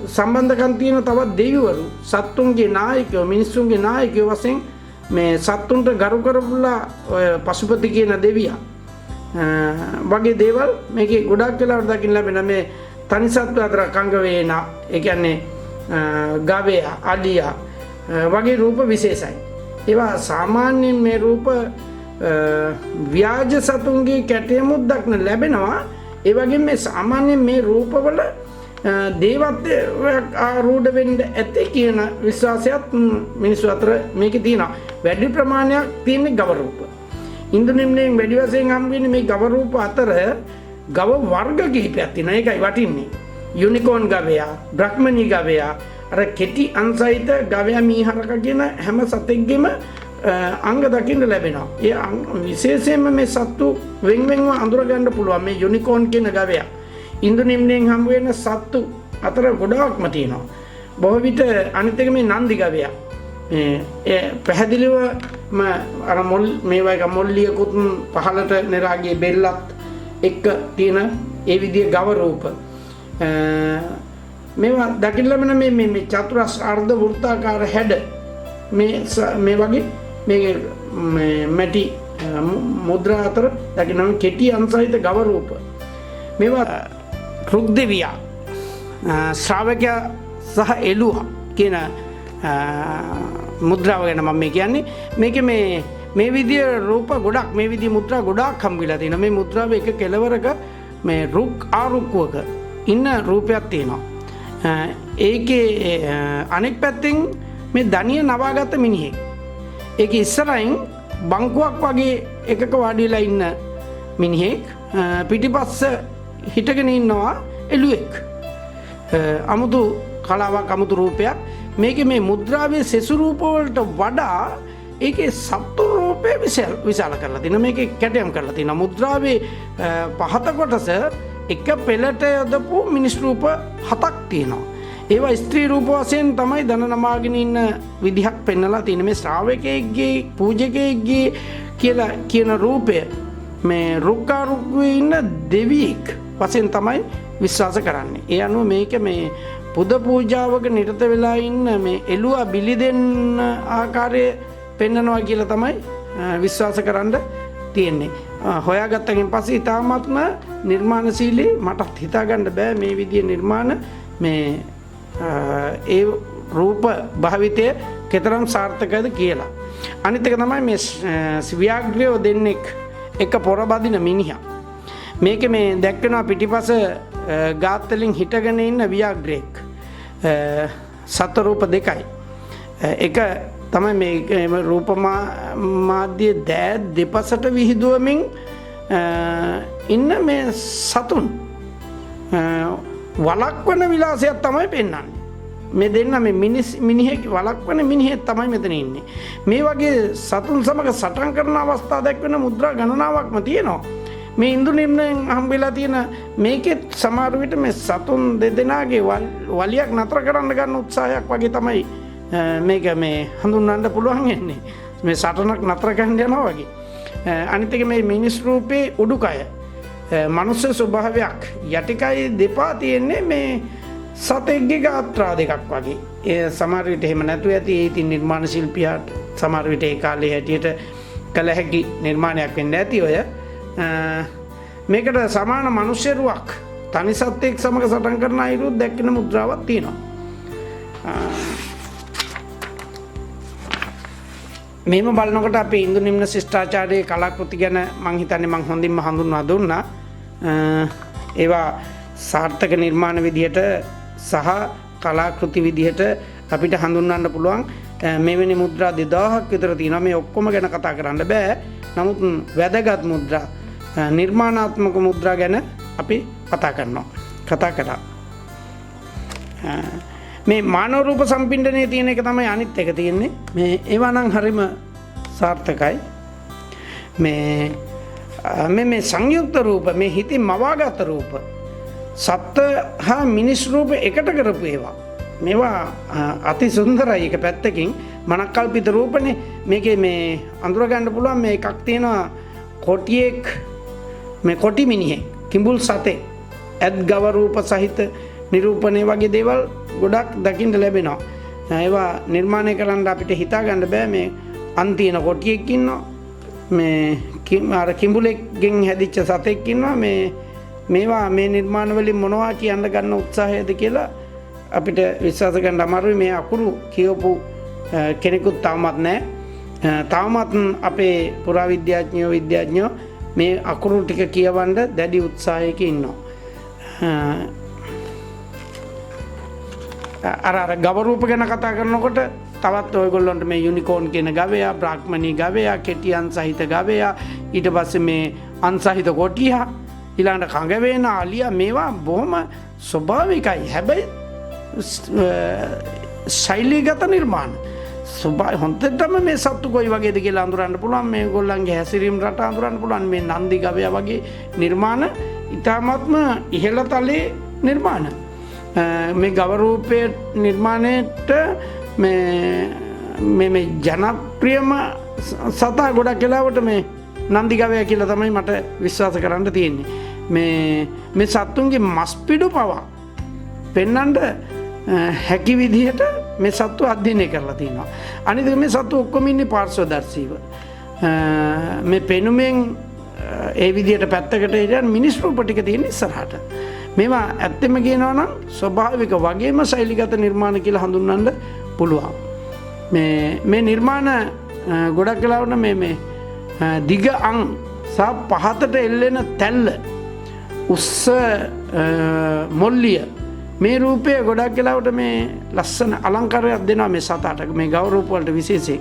සම්බන්ධකම් තියෙන තවත් දෙවිවරු සත්තුන්ගේ නායකයෝ මිනිසුන්ගේ නායකයෝ වශයෙන් මේ සත්තුන්ට ගරු කරපුලා ඔය පසුපති කියන දෙවියා වගේ දේවල් මේකේ ගොඩක් වෙලාවට දකින්න ලැබෙන මේ තනි සත්ත්ව අතර කංගවේන ඒ කියන්නේ ගවයා අලියා වගේ රූප විශේෂයි. ඒවා සාමාන්‍යයෙන් මේ රූප ව්‍යාජ සතුන්ගේ කැටයමුත් දක්න ලැබෙනවා. ඒ වගේම මේ සාමාන්‍යයෙන් මේ රූපවල දේවත්වයක් ආරූඪ වෙන්න ඇති කියන විශ්වාසයත් මිනිස්සු අතර මේකේ තියෙනවා. වැඩි ප්‍රමාණයක් තියෙන ගව රූප. ඉන්දුනිම්නෙන් වැඩි වශයෙන් හම් වෙන්නේ මේ ගව රූප අතර ගව වර්ග කිහිපයක් තියෙනවා. ඒකයි වටින්නේ. යුනිකෝන් ගවයා, බ්‍රහ්මනී ගවයා, අර කෙටි අංශයිත ගවයා මීහරක කියන හැම සතෙක්ගෙම අංග දකින්න ලැබෙනවා. ඒ විශේෂයෙන්ම මේ සත්තු වෙන්වෙන්ව අඳුර ගන්න පුළුවන්. මේ යුනිකෝන් කියන ගවයා ඉන්දුනිම්නෙන් හම් වෙන සත්තු අතර ගොඩාක්ම තියෙනවා. බොහෝ විට අනිත් එක මේ නන්දි ගවයා මේ පැහැදිලිවම අර මේවා එක මොල්ලියකුත් පහළට නෙරාගේ බෙල්ලත් එක්ක තියෙන ඒ විදිහේ ගව රූප මේවා දකින්න ලැබෙන මේ චතුරස්‍ර අර්ධ වෘත්තාකාර හැඩ මේ වගේ මේ මැටි මුද්‍රා අතර දකින්න කෙටි අංශහිත ගව රූප මේවා රුක් දෙවියා ශ්‍රාවකයා සහ එළුවා කියන මුද්‍රාව ගැන මම කියන්නේ මේකේ මේ විදිය රූප ගොඩක් මේ විදිය මුද්‍රා ගොඩක් හම්බෙලා තියෙනවා මේ මුද්‍රාව එක කෙලවරක මේ රුක් ආරුක්කවක ඉන්න රූපයක් තියෙනවා ඒකේ අනෙක් පැත්තෙන් මේ දණිය නවාගත්ත මිනිහෙක් ඒක ඉස්සරහින් බංකුවක් වගේ එකක වාඩිලා ඉන්න මිනිහෙක් පිටිපස්ස හිටගෙන ඉන්නවා එළුවෙක් අමුතු කලාවක් අමුතු රූපයක් මේකේ මේ මුද්‍රාවේ සෙසු රූප වලට වඩා ඒකේ සත්තු රූපේ විශාල කරලා තිනවා මේකේ කැටයම් කරලා තිනවා මුද්‍රාවේ පහත කොටස එක පෙළට යොදපු මිනිස් රූප 7ක් තියෙනවා ඒවා ස්ත්‍රී රූප වශයෙන් තමයි දන නමාගෙන ඉන්න විදිහක් පෙන්වලා තියෙන්නේ මේ ශ්‍රාවකයෙක්ගේ පූජකයෙක්ගේ කියලා කියන රූපය මේ රුක්කාරුක්වේ ඉන්න දෙවියෙක් වශයෙන් තමයි විශ්වාස කරන්නේ ඒ අනුව මේක මේ පුද පූජාවක නිරත වෙලා ඉන්න මේ එළුවා බිලි දෙන්න ආකාරයේ පෙන්වනවා කියලා තමයි විශ්වාස කරන්න තියෙන්නේ හොයාගත්තකින් පස්සේ ඊටාත්ම නිර්මාණශීලී මටත් හිතාගන්න බෑ මේ විදිහේ නිර්මාණ මේ ඒ රූප භාවිතය කෙතරම් සාර්ථකද කියලා අනිත් එක තමයි මේ ව්‍යාග්‍රයෝ දෙන්නෙක් එක පොරබදින මිනිහා මේකේ මේ දැක්වෙනවා පිටිපස ගාත්තලින් හිටගෙන ඉන්න ව්‍යාග්‍රයෙක් සත රූප දෙකයි එක තමයි මේ රූප මාධ්‍ය දෑත් දෙපසට විහිදුවමින් ඉන්න මේ සතුන් වලක්වන විලාසයක් තමයි පෙන්වන්නේ මේ දෙන්න මේ මිනිහෙක් වලක්වන මිනිහෙක් තමයි මෙතන ඉන්නේ මේ වගේ සතුන් සමග සටන් කරන අවස්ථා දක්වන මුද්‍රා ගණනාවක්ම තියෙනවා මේ ඉන්දුනිම්නෙන් හම්බෙලා තියෙන මේකෙත් සමහර විට මේ සතුන් දෙදෙනාගේ වලියක් නතර කරන්න ගන්න උත්සාහයක් වගේ තමයි මේක මේ හඳුන්වන්න පුළුවන් වෙන්නේ මේ සටනක් නතර කරන්න යනවා වගේ අනිත් එක මේ මිනිස් රූපේ උඩුකය මනුෂ්‍ය ස්වභාවයක් යටිකයි දෙපා තියෙන්නේ මේ සතෙක්ගේ ගාත්‍රා දෙකක් වගේ ඒ සමහර විට එහෙම නැතුව ඇති ඒ ඉතින් නිර්මාණ ශිල්පියාට සමහර විට ඒ කාලේ හැටියට කළ හැකි නිර්මාණයක් වෙන්න ඇති ඔය මේකට සමාන මනුෂ්‍ය රුවක් තනි සත්‍යයක් සමග සටන් කරන අයුරු දැක්කෙන මුද්‍රාවක් තියෙනවා මෙහෙම බලනකොට අපේ ඉන්දු නිම්න ශිෂ්ටාචාරයේ කලාකෘති ගැන මං හිතන්නේ මං හොඳින්ම හඳුන්වා දුන්නා ඒවා සාර්ථක නිර්මාණ විදිහට සහ කලාකෘති විදිහට අපිට හඳුන්වන්න පුළුවන් මෙවැනි මුද්‍රා 2000ක් විතර තියෙනවා මේ ඔක්කොම ගැන කතා කරන්න බෑ නමුත් වැදගත් මුද්‍රා නිර්මාණාත්මක මුද්‍රා ගැන අපි කතා කරා මේ මානව රූප සම්පින්ඩනයේ තියෙන එක තමයි අනිත් එක තියෙන්නේ මේ ඒවා නම් හරිම සාර්ථකයි මේ සංයුක්ත රූප මේ හිතින් මවාගත රූප සත්ත්ව හා මිනිස් රූප එකට කරපු ඒවා මේවා අති සුන්දරයි එක පැත්තකින් මනක්කල්පිත රූපනේ මේකේ මේ අඳුර ගන්න පුළුවන් මේ එකක් තියෙනවා කොටියෙක් මේ කොටි මිනිහෙක් කිඹුල් සතේ ඇත් ගව රූප සහිත නිරූපණය වගේ දේවල් ගොඩක් දකින්න ලැබෙනවා ඒවා නිර්මාණය කරන්න අපිට හිතා ගන්න බෑ මේ අන්තින කොටියෙක් ඉන්නවා මේ අර කිඹුලෙක්ගෙන් හැදිච්ච සතෙක් ඉන්නවා මේවා මේ නිර්මාණ වලින් මොනවා කියන්න ගන්න උත්සාහයද කියලා අපිට විශ්වාස කරන්න අමාරුයි මේ අකුරු කියවපු කෙනෙකුත් තාමත් නැහැ තාමත් අපේ පුරාවිද්‍යාඥයෝ විද්‍යාඥයෝ මේ අකුරු ටික කියවන්න දැඩි උත්සාහයක ඉන්නවා අර ගව රූප ගැන කතා කරනකොට තවත් ඔයගොල්ලන්ට මේ යුනිකෝන් කියන ගවයා බ්‍රාහ්මණී ගවයා කෙටි අන්සහිත ගවයා ඊට පස්සේ මේ අන්සහිත කොටියා ඊළඟට කඟ වේන අලියා මේවා බොහොම ස්වභාවිකයි හැබැයි ශෛලීගත නිර්මාණ හොඳටම මේ සත්තු කොයි වගේද කියලා අඳුරන්න පුළුවන් මේගොල්ලන්ගේ හැසිරීම් රට අඳුරන්න පුළුවන් මේ නන්දි ගවයා වගේ නිර්මාණ ඉතාමත්ම ඉහළ තලයේ නිර්මාණ මේ ගව රූපයේ නිර්මාණයට මේ ජනප්‍රියම සතා ගොඩක් වෙලාවට මේ නන්දි ගවයා කියලා තමයි මට විශ්වාස කරන්න තියෙන්නේ මේ සත්තුන්ගේ මස් පිඩු පවා පෙන්වන්න හැකි විදිහට මේ සත්තු අධ්‍යයනය කරලා තියෙනවා. අනිත් එක මේ සත්තු ඔක්කොම ඉන්නේ පාර්ශ්වදර්ශීව. මේ පෙනුමෙන් ඒ විදිහට පැත්තකට ඉඳන් මිනිස් රූප ටික තියෙන ඉස්සරහට. මේවා ඇත්තෙම කියනවා නම් ස්වභාවික වගේම ශෛලිගත නිර්මාණ කියලා හඳුන්වන්න පුළුවන්. මේ නිර්මාණ ගොඩක් වෙලාවට මේ දිග අං සහ පහතට එල්ලෙන තැල්ල උස්ස මොල්ලිය මේ රූපය ගොඩක් වෙලාවට මේ ලස්සන අලංකාරයක් දෙනවා මේ සතාට මේ ගෞරව රූප වලට විශේෂයෙන්.